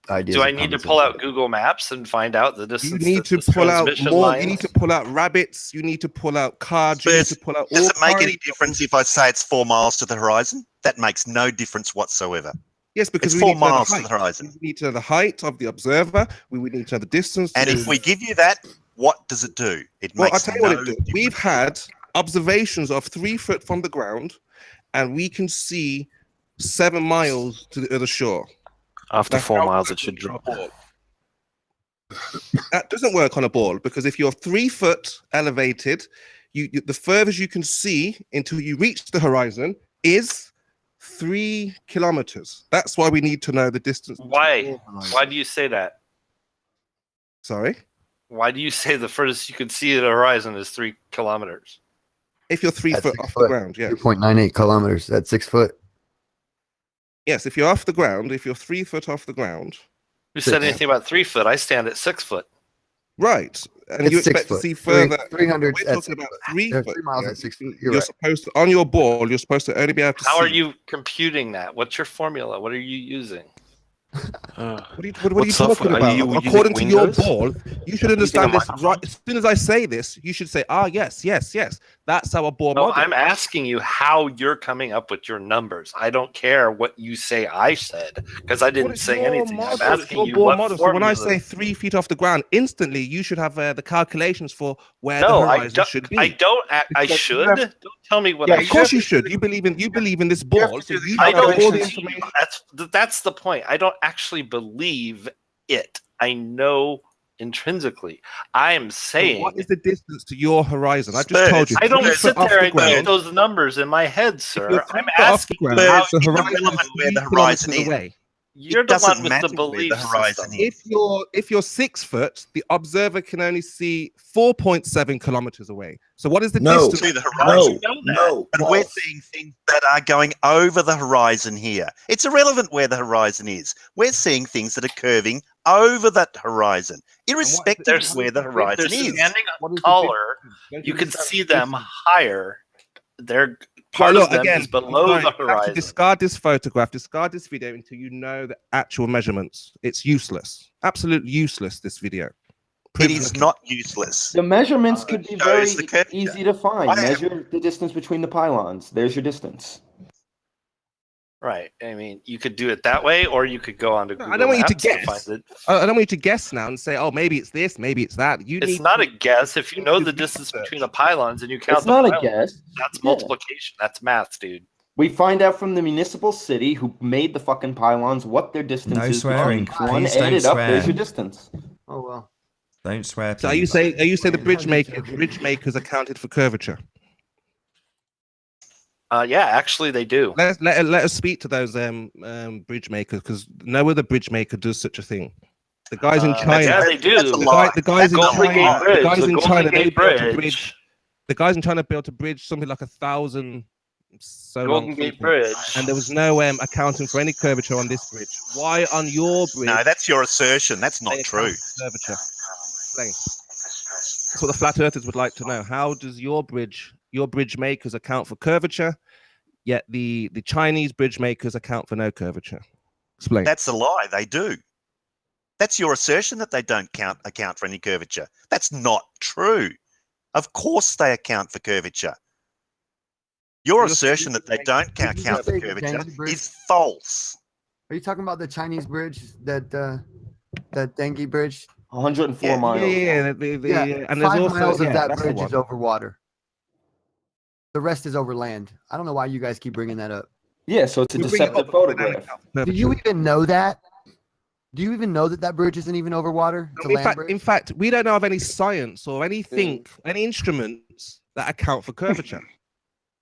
ideas. Do I need to pull out Google Maps and find out the distance? You need to pull out more. You need to pull out rabbits. You need to pull out cards. You need to pull out. Does it make any difference if I say it's 4 miles to the horizon? That makes no difference whatsoever. Yes, because it's we 4 need to know miles the to the height. horizon. We need to know the height of the observer. We would need to know the distance. And if we give you that, what does it do? It Well, I'll makes tell you what no it did. We've had observations of 3 foot from the ground, and we can see 7 miles to the other shore. After That's 4 how miles, it it should drop. That doesn't work on a ball because if you're 3 foot elevated, the furthest you can see until you reach the horizon is 3 kilometers. That's why we need to know the distance. Why? Why do you say that? Sorry? Why do you say the furthest you can see the horizon is 3 kilometers? If you're 3 That's foot 6 off foot. the ground, yes. 2.98 kilometers. That's 6 foot. Yes, if you're off the ground, if you're 3 foot off the ground. Who said anything about 3 foot? I stand at 6 foot. Right. And It's you 6 expect to foot. see further. 300 We're at talking 6 about foot. 3 There are foot. 3 miles yeah. at 6 foot. You're You're right. supposed to, on your ball, you're supposed to only be able to How see. are you computing that? What's your formula? What are you using? What are you talking about? Are you According to using your Windows? ball, you should understand this right. As soon as I say this, you should say, yes. That's how a ball No, model. I'm asking you how you're coming up with your numbers. I don't care what you say I said because I didn't say anything. I'm asking you what model. So when I formula. say 3 feet off the ground, instantly you should have the calculations for where No, the I horizon don't. should be. I don't. I Because should. you have- Don't tell me what. Yeah, I of course should. you should. You believe in this ball, so you I have all the don't. information. That's the point. I don't actually believe it. I know intrinsically. I am saying. What is the distance to your horizon? I just told you. I don't 3 sit foot off there the and get ground. those numbers in my head, If sir. you're 3 I'm foot off the asking you ground, how the It's horizon irrelevant is where 3 the horizon kilometers is. away. You're It the doesn't one with matter the where belief the horizon system. is. If you're 6 foot, the observer can only see 4.7 kilometers away. So what is the No. distance? To the How horizon. do you know that? No. But we're seeing things that are going over the horizon here. It's irrelevant where the horizon is. We're seeing things that are curving over that horizon, irrespective of where the They're horizon is. standing What is the taller. distance? You can understand see the them distance? higher. They're Well, part look, of them again, is below fine. the You have to horizon. discard this photograph, discard this video until you know the actual measurements. It's useless. Absolutely useless, this video. It is not useless. The measurements could be very shows the curvature. easy to find. I- Measure the distance between the pylons. There's your distance. Right. I mean, you could do it that way, or you could go onto Google I don't want you to Maps and guess. find it. I don't want you to guess now and say, oh, maybe it's this, maybe it's that. You It's need not to- a guess. If you know the do distance research. between the pylons and you count It's the not a pylons, guess. that's Yeah. multiplication. That's math, dude. We find out from the municipal city who made the fucking pylons what their distance No is swearing. between each one. Please Add don't it up. swear. There's your distance. Oh well. Don't swear, So are you please. saying the bridge makers accounted for curvature? Yeah, actually, they do. Let us speak to those bridge makers because no other bridge maker does such a thing. The guys in China, Yeah, they do. the guys in Golden Gate China, Bridge, the guys the in Golden China, they Gate built a Bridge. bridge. The guys in China built a bridge, something like 1,000. So Golden long, Gate something. Bridge. And there was no accounting for any curvature on this bridge. Why on your bridge? No, that's your assertion. That's not they true. account for curvature? Explain. That's what the flat earthers would like to know. How does your bridge makers account for curvature, yet the Chinese bridge makers account for no curvature? Explain. That's a lie. They do. That's your assertion that they don't account for any curvature. That's not true. Of course they account for curvature. Your assertion that they don't account for say curvature Dengi Bridge? is false. Are you talking about the Chinese bridge that Dengi Bridge? 104 miles. And there's 5 also miles of that that's the bridge one. is over water. The rest is over land. I don't know why you guys keep bringing that up. Yeah, so it's a deceptive photograph. Do you even know that? Do you even know that that bridge isn't even over water? It's a land bridge? In fact, we don't know of any science or anything, any instruments that account for curvature.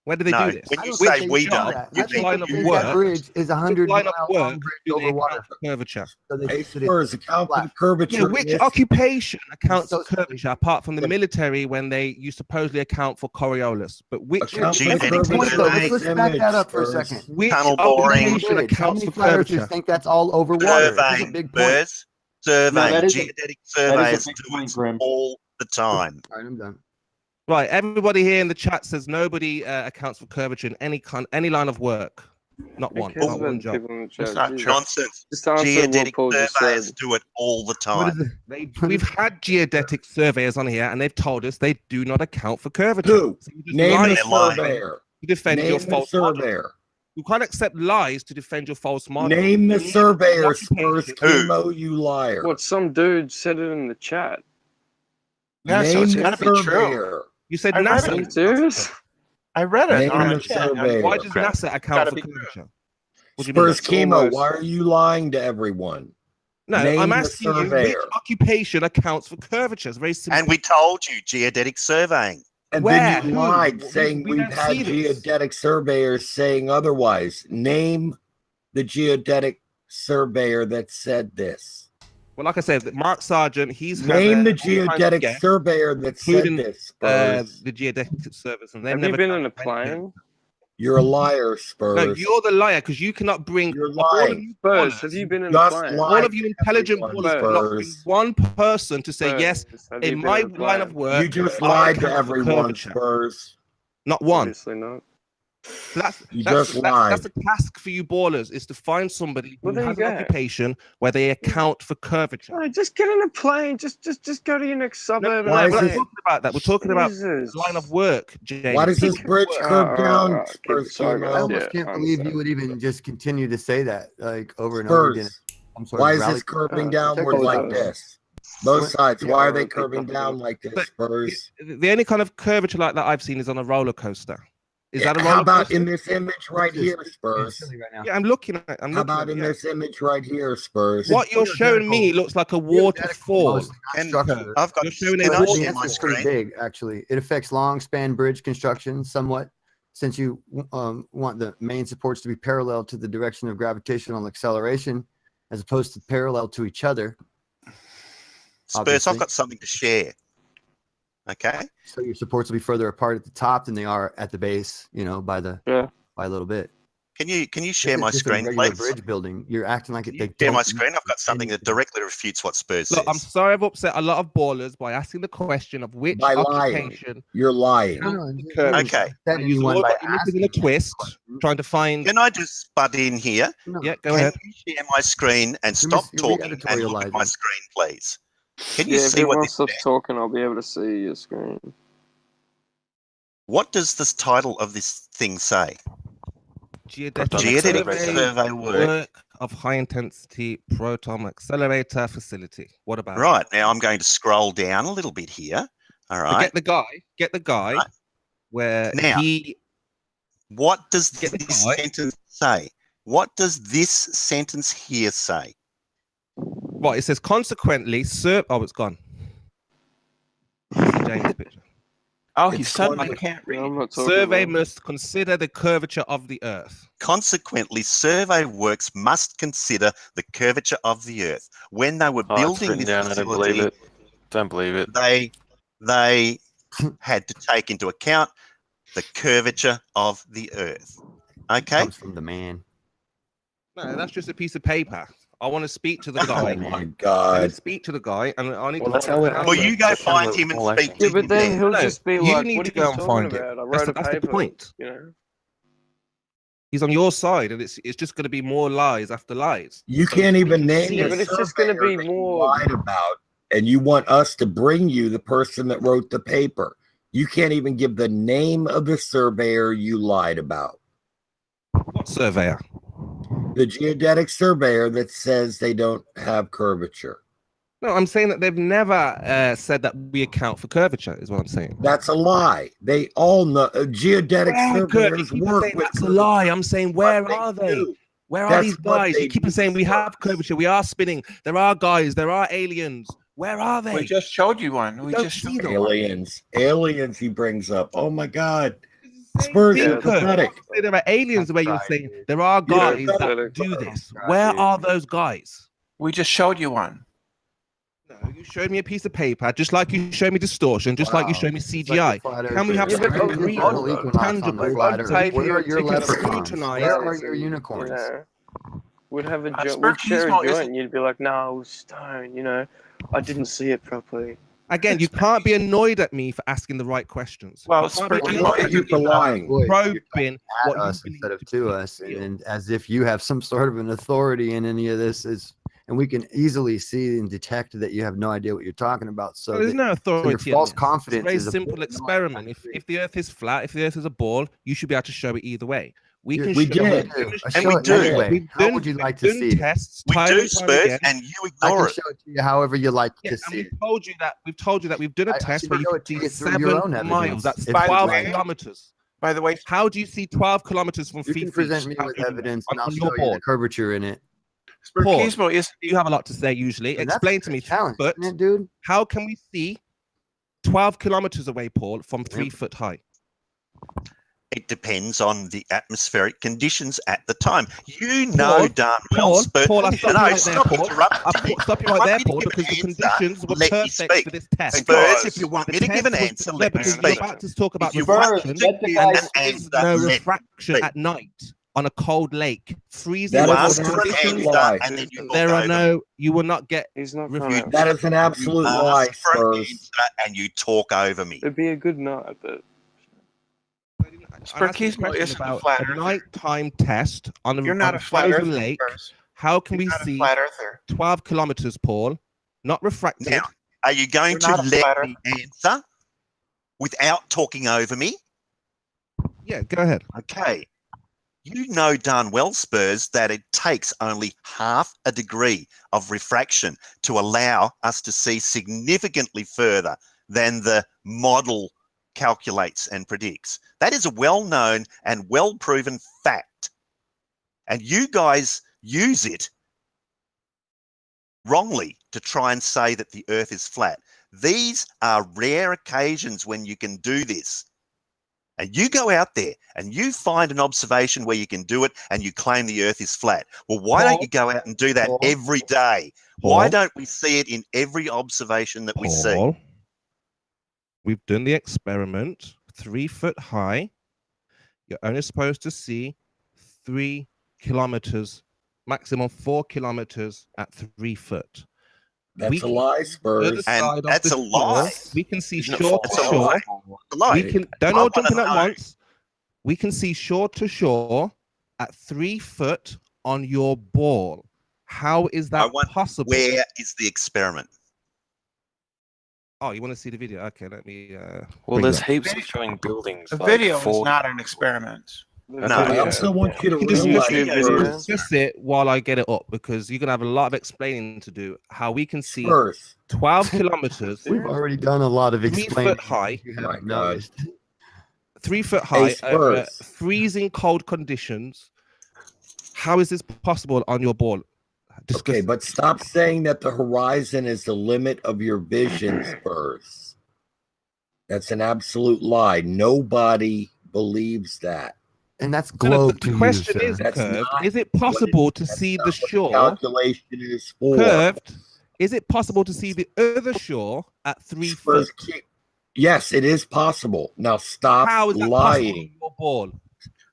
When do they No, do this? when you say we don't, you which mean line of you work? That bridge is 100 line mile of long work bridge do they over water. account for curvature? So they Hey, think that it's Spurs, account for the flat. curvature. Yeah, which occupation accounts so for curvature apart from the military when you supposedly account for Coriolis? But which Account for the That's a good point, though. Let's back that up for a Spurs. second. which Tunnel boring, occupation How accounts many for flat earthers curvature? think that's all over water? It's a surveying, big point. Spurs, surveying, that is geodetic that is a surveys big do point, it Grim. all the time. All right, I'm done. Right, everybody here in the chat says nobody accounts for curvature in any line of work. Not one. cares Not one about job. people in the chat? It's not Jeez. nonsense. Just answer what Geodetic Paul just surveyors said. do it all the time. We've had geodetic surveyors on here, and they've told us they do not account for curvature. Who? So you just Name lie the to us surveyor. to defend Name your the false model. surveyor. You can't accept lies to defend your false model. Name the You need surveyor, occupation. Spurs Chemo, you liar. What? Some dude said it in the chat. Yeah, so Name it's the got to be true. surveyor. You said I read NASA. Are you serious? I read it Name on the our chat. surveyor. Why does NASA account Gotta for be curvature? What do you mean? Spurs That's Chemo, almost- why are you lying to everyone? No, Name I'm the asking you which surveyor. occupation accounts for curvature. It's very simple. And we told you geodetic surveying. And Where? then you Who? lied, saying We we've don't had see this. geodetic surveyors saying otherwise. Name the geodetic surveyor that said this. Well, like I said, Mark Sargent, he's had Name the all kinds of geodetic guests, surveyor that said including this, Spurs. the geodetic service, and they've Have you never been done in a anything. plane? You're a liar, Spurs. No, you're the liar because you cannot bring You're all of lying. you Spurs, ballers, have you been in a Just plane? lied all of you to intelligent everyone, ballers cannot bring Spurs. one person to say Spurs, yes. have In you my been in a line of plane? work, You just I lied to account for everyone, curvature. Spurs. Not one. Obviously not. So You just lied. That's a task for you ballers is to find somebody who Well, there has you an go. occupation where they account for curvature. No, just get in a plane. Just go to your next suburb. Why and is We're this- not talking about that. We're talking about Jesus. line of work, James. Why does this bridge curve down, keep Spurs it sorry, I guys. Chemo? almost Yeah, can't I believe you understand. would even just continue to say that like over and over again. Spurs. Some sort Why of is rally. this curving Oh, downward check like those out. this? Both sides. Why are they Yeah, curving down like this, But Spurs? The only kind of curvature like that I've seen is on a roller coaster. Is that a roller How about coaster? in this image right here, Spurs? Silly right now. Yeah, I'm looking at. How about in this image right here, Spurs? What you're showing me looks like a waterfall. Mostly not And structure. I've got. You're showing Can a I water- share It's my pretty screen? big, actually. It affects long span bridge construction somewhat, since you want the main supports to be parallel to the direction of gravitational acceleration, as opposed to parallel to each other. Spurs, Obviously. I've got something to share. Okay. So your supports will be further apart at the top than they are at the base. By a little bit. Can you share This my is just a screen, regular please? bridge building. You're acting like it. They Share don't my screen. I've got something that directly refutes what Spurs Look, I'm says. sorry I've upset a lot of ballers by asking the question of which By lying. occupation. You're lying. Okay. And you're missing in a twist, trying to find. Can I just butt in here? Yeah, go Can ahead. you share my screen and stop talking and look at my screen, please? Can you Yeah, if see what everyone this stops talking, I'll be able to see your screen. What does this title of this thing say? Geodetic survey work. of high intensity proton accelerator facility. What about Right, now I'm going to scroll down a little bit here. All So right. get the guy where Now, he what does this sentence say? What does this sentence here say? Well, it says consequently, oh, it's gone. James' picture. Oh, he suddenly can't read. Survey must consider the curvature of the Earth. Consequently, survey works must consider the curvature of the Earth. When they were building this down. I don't facility, believe it. Don't believe it. they had to take into account the curvature of the Earth. Okay. Comes from the man. No, that's just a piece of paper. I want to speak to the guy. Oh my I need God. to speak to the guy, and I need to. that's how it Well, you go find him and speak to Yeah, but him then then. he'll No, just be you like, need "What to are go you and talking find him. about? I That's wrote the- a that's the paper." point. You know. He's on your side, and it's just going to be more lies after lies. You can't even name Yeah, the but it's just going to surveyor be that you more. lied about, and you want us to bring you the person that wrote the paper. You can't even give the name of the surveyor you lied about. What surveyor? The geodetic surveyor that says they don't have curvature. No, I'm saying that they've never said that we account for curvature, is what I'm saying. That's a lie. They all know geodetic Where, Kurt? You surveyors keep on work saying with that's a lie. I'm saying, where they are they? do. Where are That's these what guys? they You keep on do, saying we have curvature, we are spinning. There are guys, there are aliens. Where are they? We just showed you one. We don't just see showed them. you one. Aliens. He brings up. Oh my God, Spurs, Thing, you're Kurt. pathetic. Say there are aliens the way you're saying there are guys You're that do this. Where are those guys? We just showed you one. No, you showed me a piece of paper, just like you showed me distortion, just like you showed me CGI. Can we have Yeah, something but real, vernal equinox on the tangible, flat so we Earth. Where are can, your we can leprechauns? scrutinize? Where are your unicorns? You know, we'd have a we'd share a joint, and you'd be like, "No, it was stone." You know, I didn't see it properly. Again, you can't be annoyed at me for asking the right questions. Well, you can't be Look annoyed at you for lying. probing At what you us instead of to us, and as if you have some sort of an authority in any of this. And we can easily see and detect that you have no idea what you're talking about. So there's no authority. So your false in this. confidence It's a is very simple experiment. If the Earth is flat, if the Earth is a ball, you should be able to show it either way. We can we show did. and we do. Anyway. How would you like to see it? Tests We time do, and time Spurs, again. and you I ignore can it. show it to you however you like to And see it. we've told you that we've done a test where you show it to can you see through your 7 own miles. evidence. That's If 12 you'd like. kilometers. By the way, how do you see 12 kilometers from You feet? can present me with evidence, and I'll show you the curvature in it. Paul, you have a lot to say usually. And that's Explain a to me, challenge, but isn't it, dude? how can we see 12 kilometers away, Paul, from 3 foot high? It depends on the atmospheric conditions at the time. You know darn well, Spurs. Paul, I stop you right there, Paul. interrupting me. Stop you right there, Paul, because the conditions were Let me perfect speak. for this test. Spurs, if you want The me to give an test was- answer, no, let me because speak. you're about to talk about If you want refraction, me to give and an there is answer, no let me refraction speak. at night on a cold lake, freezing That cold is an absolute conditions. lie. And then you There talk are over no, you will not get. He's not reviewed. That is an absolute lie, ask for an Spurs. answer and you talk over me. It'd be a good night, but I'm asking a question about a nighttime test on a, You're on not a a flat frozen earther, lake. Spurs. How can You're we not a see flat earther. 12 kilometers, Paul, not refracted? Now, are you going You're to not a let flat me answer without talking over me? Yeah, go ahead. Okay. You know darn well, Spurs, that it takes only half a degree of refraction to allow us to see significantly further than the model calculates and predicts. That is a well-known and well-proven fact. And you guys use it wrongly to try and say that the Earth is flat. These are rare occasions when you can do this. And you go out there and you find an observation where you can do it and you claim the Earth is flat. Well, why don't you go out and do that every day? Why don't we see it in every observation that we see? Paul, we've done the experiment, 3 foot high. You're only supposed to see 3 kilometers, maximum 4 kilometers at 3 foot. That's a lie, Spurs. And that's a lie. We can see Isn't it shore false? to It's a shore. lie. It's a lie. We can don't I all wanna jump in at know. once. We can see shore to shore at 3 foot on your ball. How is that possible? Where is the experiment? Oh, you want to see the video? Okay, let me. Well, bring there's it up. heaps of showing buildings. The like video is 40 not an experiment. No, I also want you to realize, Just sit while I get it up because you're gonna have a lot of explaining to do. How we can see Spurs. 12 kilometers. We've already done a lot of 3 explaining. foot high. You haven't noticed. 3 foot high, Spurs. freezing cold conditions. How is this possible on your ball? Okay, but stop saying that the horizon is the limit of your vision, Spurs. That's an absolute lie. Nobody believes that. And that's globe The question is, curved. Is it possible to see the shore? Calculation is for. Curved. Is it possible to see the other shore at 3 Spurs foot? Yes, it is possible. Now stop How is that lying. possible on your ball?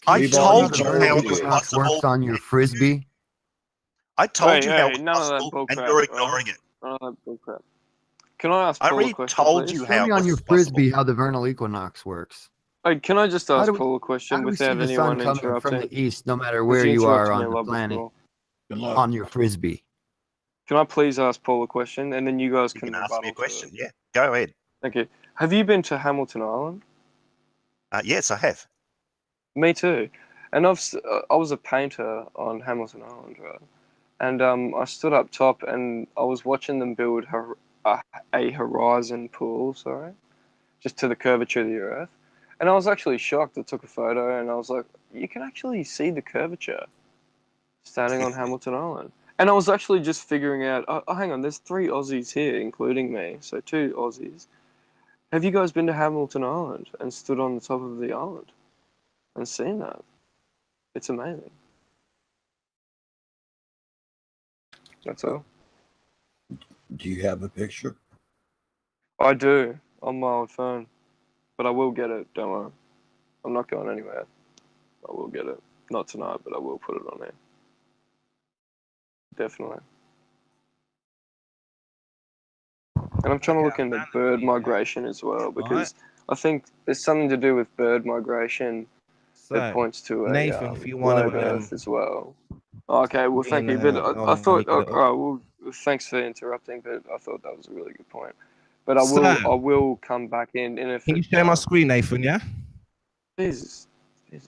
I We've told you already how told it was you. possible. Works on your frisbee. I told Hey, you how hey, it was none of that possible, bull and crap, you're bro. ignoring it. None of that bull crap. Can I ask I Paul already a question, told please? you Show how me it on was your possible. frisbee how the vernal equinox works. Hey, can I just How ask do we- Paul a How question do we see without the anyone sun coming from interrupting? the east, no matter 'Cause where he you are interrupted me on a the lot planet, before. Good luck. on your frisbee? Can I please ask Paul a question, and then you guys You can can ask me a rebuttal to question. it? Yeah, go ahead. Thank you. Have you been to Hamilton Island? Yes, I have. Me too. And I was a painter on Hamilton Island, right? and I stood up top and I was watching them build a horizon pool, just to the curvature of the Earth. And I was actually shocked. I took a photo and I was like, you can actually see the curvature standing on Hamilton Island. And I was actually just figuring out, oh, hang on, there's 3 Aussies here, including me, so 2 Aussies. Have you guys been to Hamilton Island and stood on the top of the island and seen that? It's amazing. That's all. Do you have a picture? I do, on my old phone. But I will get it, don't worry. I'm not going anywhere. I will get it. Not tonight, but I will put it on there. Definitely. And I'm trying to look into bird migration as well, because I think there's something to do with bird migration that points to a Nathan, if you want globe to, Earth as well. Okay, well, thank you. But I thought, well, thanks for interrupting, but I thought that was a really good point. But I will come back in if. Can you share my screen, Nathan? Yeah. Jesus.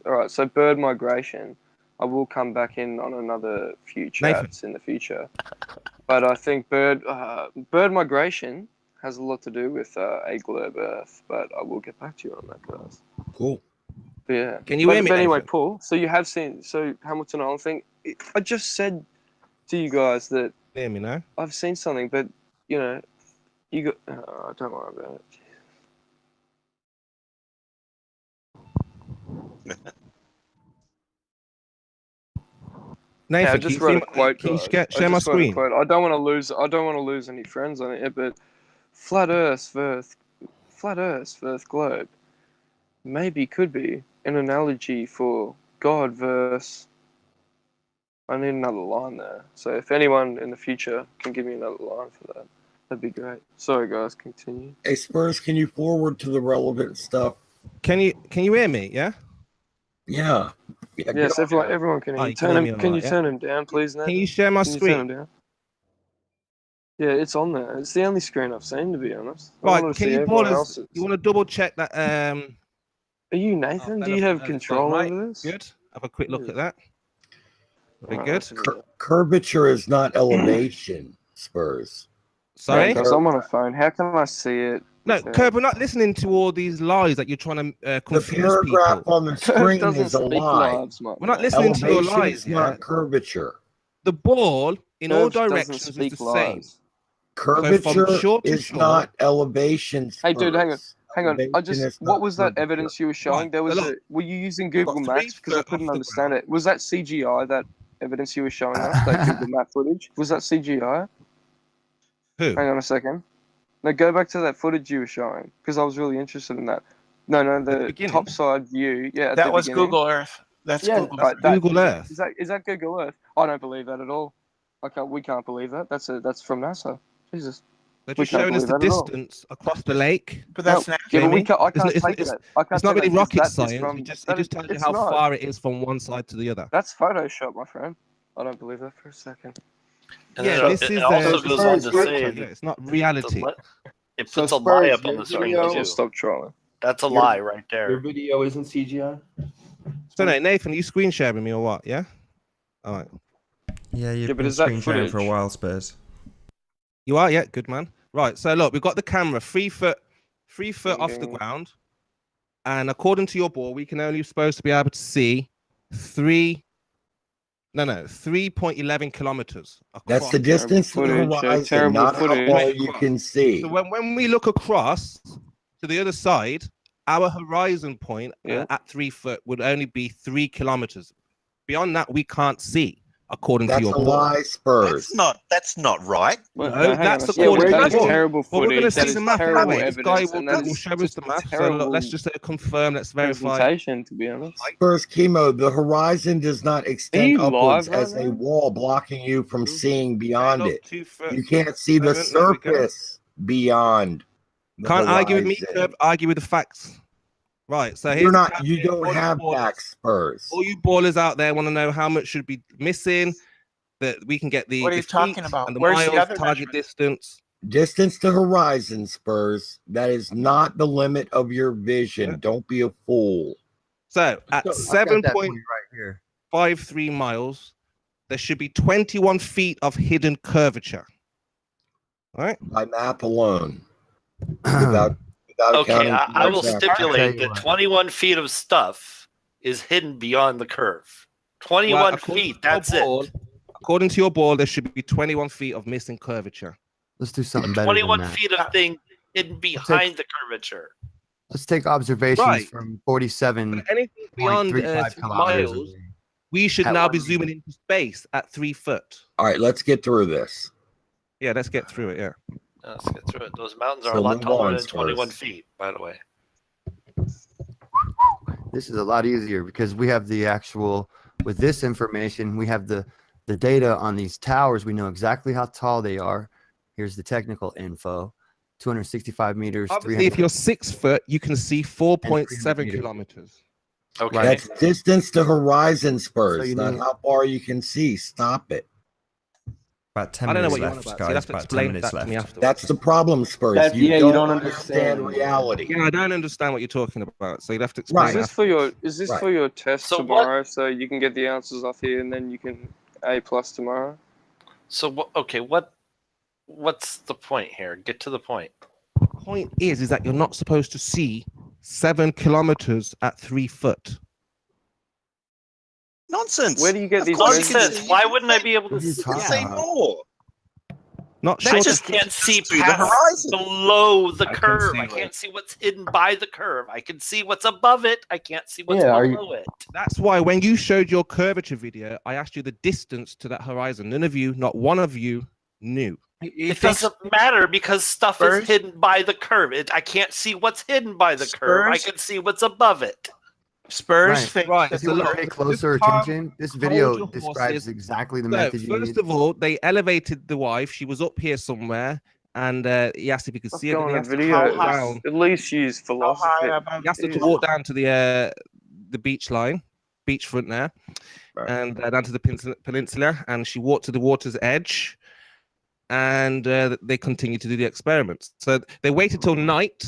All right. So bird migration, I will come back in on another few chats in the future. But I think bird migration has a lot to do with a globe Earth. But I will get back to you on that, guys. Cool. But yeah. Can you hear me? But anyway, Nathan? Paul. So you have seen Hamilton Island thing. I just said to you guys that. Hear me now? I've seen something, but you know, you got. Don't worry about it. Nathan, I just wrote a quote. Can you guys. share my screen? I don't want to lose. I don't want to lose any friends on it. But flat Earth globe, maybe could be an analogy for God verse. I need another line there. So if anyone in the future can give me another line for that, that'd be great. Sorry, guys. Continue. Hey, Spurs, can you forward to the relevant stuff? Can you hear me? Yeah. Yeah. Yes, everyone can hear. Can you turn him down, please, Nathan? Can you share my Can screen? You turn him down? Yeah, it's on there. It's the only screen I've seen, to be honest. Right, can you ballers? You want to double check that? Are you Nathan? Do you have control over this? Good. Have a quick look at that. Very good. Curvature is not elevation, Spurs. Sorry? Because I'm on a phone. How can I see it? No, Curb, we're not listening to all these lies that you're trying to confuse the paragraph people. on the screen is a lie. We're not listening to your Elevation lies. is not curvature. The ball in all directions is the same. Curvature is shore. not elevation. Hey, dude, hang on. Elevation is What not was that curvature. evidence you were showing? There was were you using Google Maps? Because I couldn't understand it. Was that CGI, that evidence you were showing us, that Google Map footage? Was that CGI? Who? Hang on a second. No, go back to that footage you were showing, because I was really interested in that. No, the top side view. Yeah, That was Google Earth. That's Google Earth. Google Earth. Is that Google Earth? I don't believe that at all. We can't believe that. That's from NASA. Jesus. They're just showing us the distance across the lake. But that's not. Yeah, but I can't take that. It's not really rocket science. It just tells you how far it is from one side to the other. That's Photoshop, my friend. I don't believe that for a second. And yeah, this is also goes on to say it's not reality. It puts a lie up on the screen too. Stop trolling. That's a lie right there. Your video isn't CGI. So no, Nathan, are you screen sharing me or what? Yeah. All right. Yeah, you've been screen sharing for a while, Spurs. You are, yeah, good man. Right, so look, we've got the camera 3 foot off the ground, and according to your ball, we can only supposed to be able to see 3.11 kilometers. That's the distance to the horizon, not how far you can see. So when we look across to the other side, our horizon point at 3 foot would only be 3 kilometers. Beyond that, we can't see. According to your ball. Lie, Spurs. That's not right. No, that's according to that's your terrible ball. Well, we're going to footage. see the map anyway. This guy will show us the map. So look, let's just confirm. Let's verify. Presentation, to be honest. Spurs Chemo, the horizon does not extend upwards as a wall blocking you from seeing beyond it. You can't see the surface beyond. Can't argue with me. Argue with the facts. Right, so here's you don't have facts, Spurs. All you ballers out there want to know how much should be missing, that we can get the. What are you talking about? And the Where's miles, the other target distance. Distance to horizon, Spurs. That is not the limit of your vision. Don't be a fool. So at 7.53 miles, there should be 21 feet of hidden curvature. All right. By map alone, without Okay, counting. I will exactly. stipulate that 21 feet of stuff is hidden beyond the curve. 21 feet, that's it. According to your ball, there should be 21 feet of missing curvature. Let's do something better than 21 that. feet of thing hidden behind the curvature. Let's take observations from 47. Anything beyond 0.35 3 kilometers miles, away. we should At now one be zooming into space at 3 foot. All right, let's get through this. Yeah, let's get through it. Yeah. Let's get through it. Those mountains are So a lot move taller on, than 21 Spurs. feet, by the way. This is a lot easier because we have the actual, with this information, we have the data on these towers. We know exactly how tall they are. Here's the technical info. 265 meters. Obviously, if you're 6 foot, you can see 4.7 meters. kilometers. Okay. That's distance to horizon, Spurs, So you not know- how far you can see. Stop it. About 10 I don't know minutes what you want left, about. guys. So you have to About 10 explain minutes that to me left. afterwards. That's the problem, Spurs. That- you yeah, don't you don't understand understand. reality. Yeah, I don't understand what you're talking about. So you'd have to explain. Right. Is this for your for your test So tomorrow, so you can get the answers off here, and then you can A+ tomorrow? So what's the point here? Get to the point. Point is that you're not supposed to see 7 kilometers at 3 foot. Nonsense. Where do you get Of these course you can Nonsense. see. Why wouldn't I be able to What are you see? talking Say about? more. Not I sure. just can't see to the past horizon. below the I can curve. see I it. can't see what's hidden by the curve. I can see what's above it. I can't see what's Yeah, are you- below it. That's why when you showed your curvature video, I asked you the distance to that horizon. None of you, not one of you, knew. It doesn't matter because stuff Spurs? is hidden by the curve. I can't see what's hidden by the curve. I Spurs? can see what's above it. Spurs Right. thinks Right. that If you want to pay closer attention, this video your describes horses. exactly the So, method you first need. of all, they elevated the wife. She was up here somewhere, and he asked if he could Stop see it. And going he on asked her to video. walk down. At least use how philosophy. high above He asked her to is- walk down to the beach line, beachfront there, and down to the peninsula. And she walked to the water's edge, and they continued to do the experiments. So they waited till night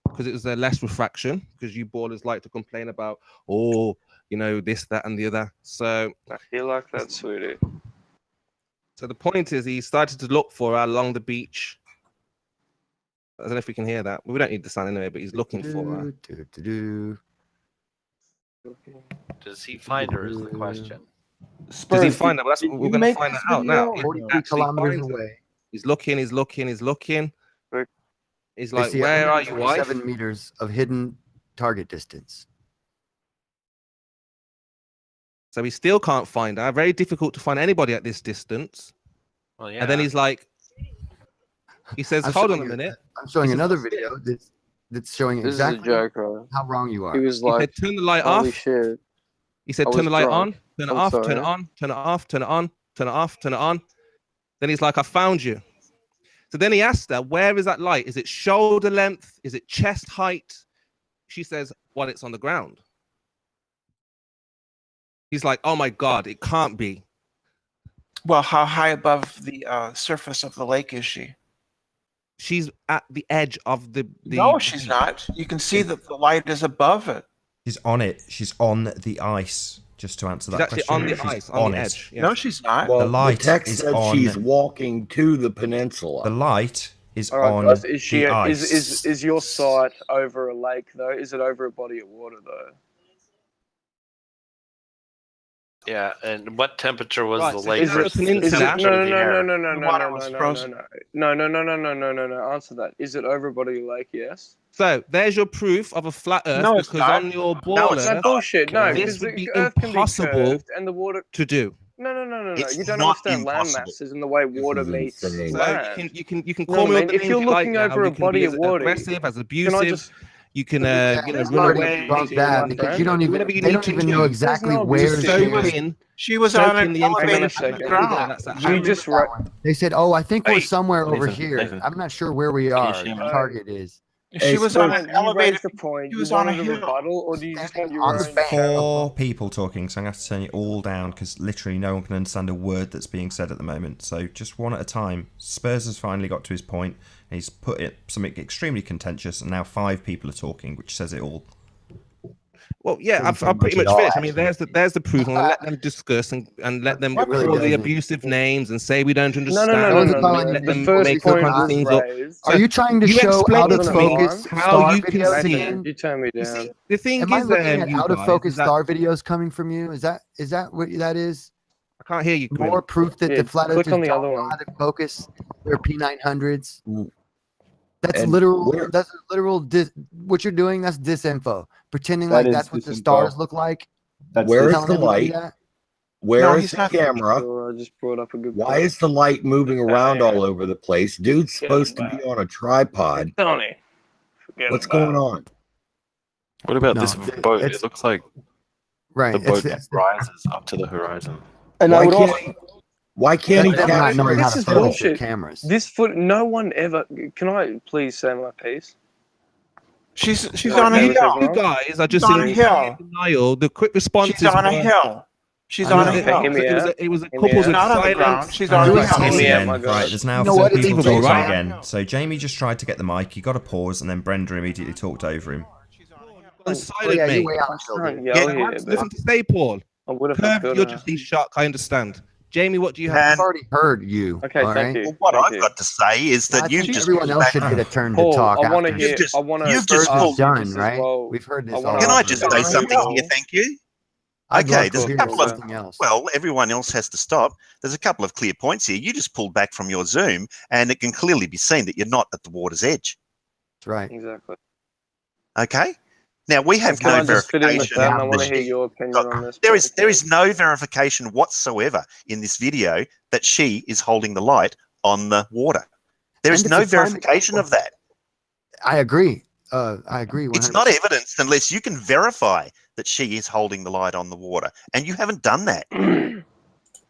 because it was less refraction. Because you ballers like to complain about, this, that, and the other. So I feel like that, sweetie. So the point is, he started to look for her along the beach. I don't know if we can hear that. We don't need the sound anyway, but he's looking for her. Does he find her is the question. Does he find her? Well, did we're you going to make find this that out now. video? If he 42 actually kilometers finds her. away. He's looking. He's They like, see where are you, wife? 127 meters of hidden target distance. So he still can't find her. Very difficult to find anybody at this distance. Well, yeah. And then he's like, he says, I'm hold on a showing you- minute. I'm showing He says, another "What's video that's showing This is a exactly joke, bro. how wrong you are. He was He like, said, turn the light holy off. shit. He said, I turn was the light drunk. on, turn it I'm off, turn sorry. it on, turn it off, turn it on, turn it off, turn it on. Then he's like, I found you. So then he asked her, where is that light? Is it shoulder length? Is it chest height? She says, well, it's on the ground. He's like, oh my God, it can't be. Well, how high above the surface of the lake is she? She's at the edge of the No, she's not. You can see that the light is above it. She's on it. She's on the ice. Just to answer She's that actually question. on the She's ice, on the it. edge. Yeah. No, she's not. Well, The light the text is said on. she's walking to the peninsula. The light is All right, on guys, is she the ice. is your site over a lake though? Is it over a body of water though? Yeah, and what temperature was Right, the so lake is it a versus the peninsula? temperature of the air? The water was frozen. No. Answer that. Is it over a body of lake? Yes. So there's your proof of a flat Earth No, it's because not. on your No, ball it's not Earth, bullshit. No, this because would be the Earth can be impossible curved and the water. to do. No. It's You don't not understand land impossible. masses and the way water is meets insane. So land. you can You know call what me I all the mean? If names you're you like looking now. over You a can body be of as water, aggressive, as can I abusive. just? You can It's run hard to away. debunk that because you don't even Whatever you they need don't to even do. know exactly no where reason. She was soak on in an the elevated information from the Hang on a ground. second. That's that You happens. just right. They said, "Oh, I think we're Hey, somewhere over Nathan, here. Nathan. I'm not sure where we Can you are. see The me? target is." She was on Spurs, an you elevated. raised the point. She You was on a wanted a hill. rebuttal, or do you just want your On own? the bank. Four people talking, so I'm going to have to turn it all down because literally no one can understand a word that's being said at the moment. So just one at a time. Spurs has finally got to his point. And he's put it something extremely contentious, and now 5 people are talking, which says it all. Well, yeah, Doesn't I've say pretty much much at all, finished. I mean, there's the proof, and I'll let them discuss and let them It really call the doesn't. abusive names and say we don't No, understand. no, no, Those no, are no, calling no. Let The them first make point all kinds of was things up. raised. Are you trying to You show explain out of to Hold on, me focus how star you can videos see. again? You turn me You down. see, the thing Am I is, looking at you out of guys, focus is that star videos coming from you? Is that what that is? I can't hear you. Quinn. More proof that Yeah, the flat click earthers on the don't other know one. how to focus their P900s. That's And literal. where That's literal. What you're doing, that's disinfo. Pretending That like is that's what the disinfo. stars look like. That's where is Telling the everybody light? that. Where No, is he's the not. camera? Sure, I just brought up a good Why point. is the light moving around all over the place? Dude's supposed to be on a tripod. Tony. Forget What's about going on? What about No, this boat? it's It looks like right. the boat It's rises up to the horizon. And I Why would can't also he? Why can't he that's them not capture knowing it how This to is still? focus their bullshit. cameras. This foot. No one ever. Can I please say my piece? She's Okay on a with hill. You everyone? guys are She's just on a in hill. denial. The quick responses She's on a were hill. She's I on know. a Okay, hill. hear me out. it was a Hear me couple out. She's with not on the ground. silence. She's on a Right, hill. Hear once me out, again, my right, guys. there's now You know four what? It's people unbelievable, talking right? again. So Jamie just tried to get the mic. He got a pause, and then Brenda immediately talked over him. And Oh silent, yeah, you mate. way I out, Phil, can't dude. yell Yeah, here, Listen but to say, Paul. I would if I Curve, could. you're just in shock. I understand. Jamie, what do you have? And I've already heard you. Okay, all thank right? you. well, what Thank I've you. got to say is I that you've think just everyone pulled else back. should get a turn to Paul, talk I want to after hear. just- I want to. you've just Spurs pulled- is done, this as right? well. We've heard I this wanna all. Can I ask just you say guys something as here? well. Thank you. I'd Okay, love there's to a hear couple of something else. well, everyone else has to stop. There's a couple of clear points here. You just pulled back from your Zoom, and it can clearly be seen that you're not at the water's edge. That's right. Exactly. Okay. Now we have Can no I just fit in with verification. that? And I want to that hear she your opinion got- on this. there point, is no verification whatsoever in this video that she is holding the light on the water. There is And it's no a prime verification of that. I agree. I agree. 100%. It's not evidence unless you can verify that she is holding the light on the water, and you haven't done that.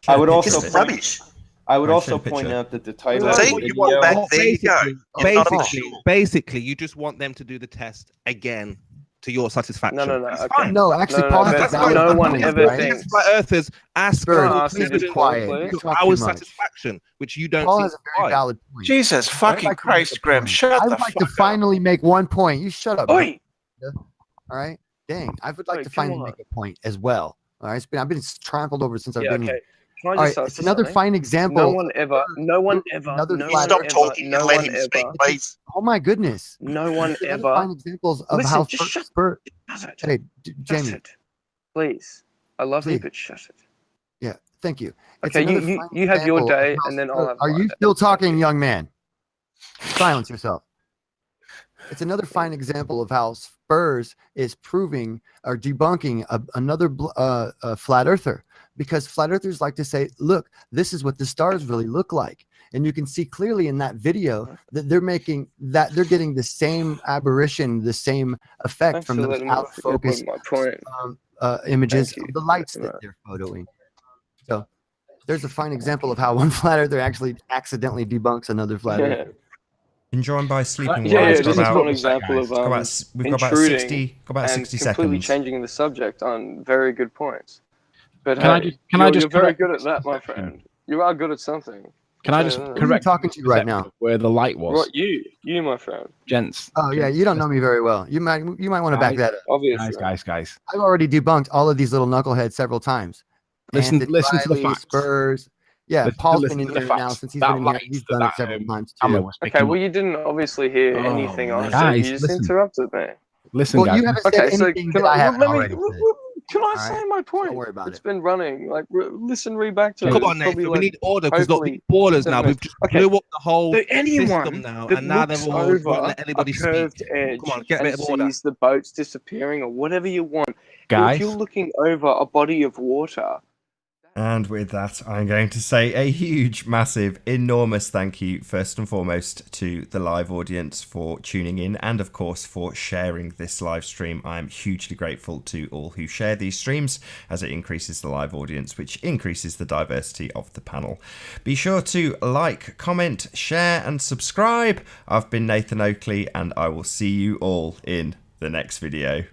I would also It's rubbish. I would Right, also show the point picture. out that the title See, of the you want video. back Well, there. You go. You're not basically, sure. basically, you just want them to do the test again to your satisfaction. No. That's Okay. fine. No, actually, No, Paul no, has a but valid no one point, ever right? thinks. Flat earthers ask Spurs, Can I for ask you please be this quiet. point, You please? talk our too much. satisfaction, which you don't Paul seem has a to very provide. valid point. Jesus I'd fucking like to make Christ, a Grim. point. Shut I the would like fuck to finally make one point. You shut up. Oi! All right. Dang. I would like Oi, to come finally on. make a point as well. All right. I've been trampled over since I've Yeah. been Okay. here. Can I All just right. ask It's you another something? fine example. No one ever. No one ever. Another No You one stop ever. talking No and let one him speak, ever. please. Oh my goodness. No one It's another fine ever. examples of Listen, how just shut. Spurs. Shut it. Hey, Shut Jamie. it. Please. I love you, Please. but shut it. Yeah. Thank you. It's Okay, another you fine you have your example of day, how and then I'll Spurs- have Are my you day. still talking, young man? Silence yourself. It's another fine example of how Spurs is proving or debunking another flat earther, because flat earthers like to say, look, this is what the stars really look like. And you can see clearly in that video that they're getting the same aberration, the same effect Thanks from for those letting me out of focus my point. images Thank you. of the lights that they're photoing. So there's a fine example of how one flat earther actually accidentally debunks another flat earther. And joined by sleeping Yeah, Wives. this is one example of we've got about intruding 60 and completely seconds. changing the subject on very good points. But Can I hey, just- can I you're just very correct good at that, my friend. You are good at something. Can I I'll just tell you that. correct talking to right now? where the light was? What you, my friend. Gents. Oh yeah, you don't know me very well. You might want to back that up. Obviously. Guys. I've already debunked all of these little knuckleheads several times. Listen to the Riley, facts. Spurs. Yeah, Listen- Paul's listen been to in the here now facts. since he's That been in here. light He's that done it several times Hammer too. was Okay, picking well, up. you didn't obviously hear Oh, anything I man. said. Guys, You just listen. interrupted me. Listen, Well, guys. you haven't said Okay, so anything can that I I, haven't let me, already said. can I All say right? my point? Don't worry about It's it. been running. Like, listen, read back to it. Come It's on, probably Nathan. We like, need order because look, hopefully these ballers 7 now. minutes. We've just Okay. blew up the whole So anyone system now, that and now looks they're all won't over let a anybody curved speak. edge Come on, get a and bit of order. sees the boats disappearing or whatever you want, Guys. if you're looking over a body of water. And with that, I'm going to say a huge, massive, enormous thank you, first and foremost, to the live audience for tuning in and, of course, for sharing this live stream. I'm hugely grateful to all who share these streams, as it increases the live audience, which increases the diversity of the panel. Be sure to like, comment, share, and subscribe. I've been Nathan Oakley, and I will see you all in the next video.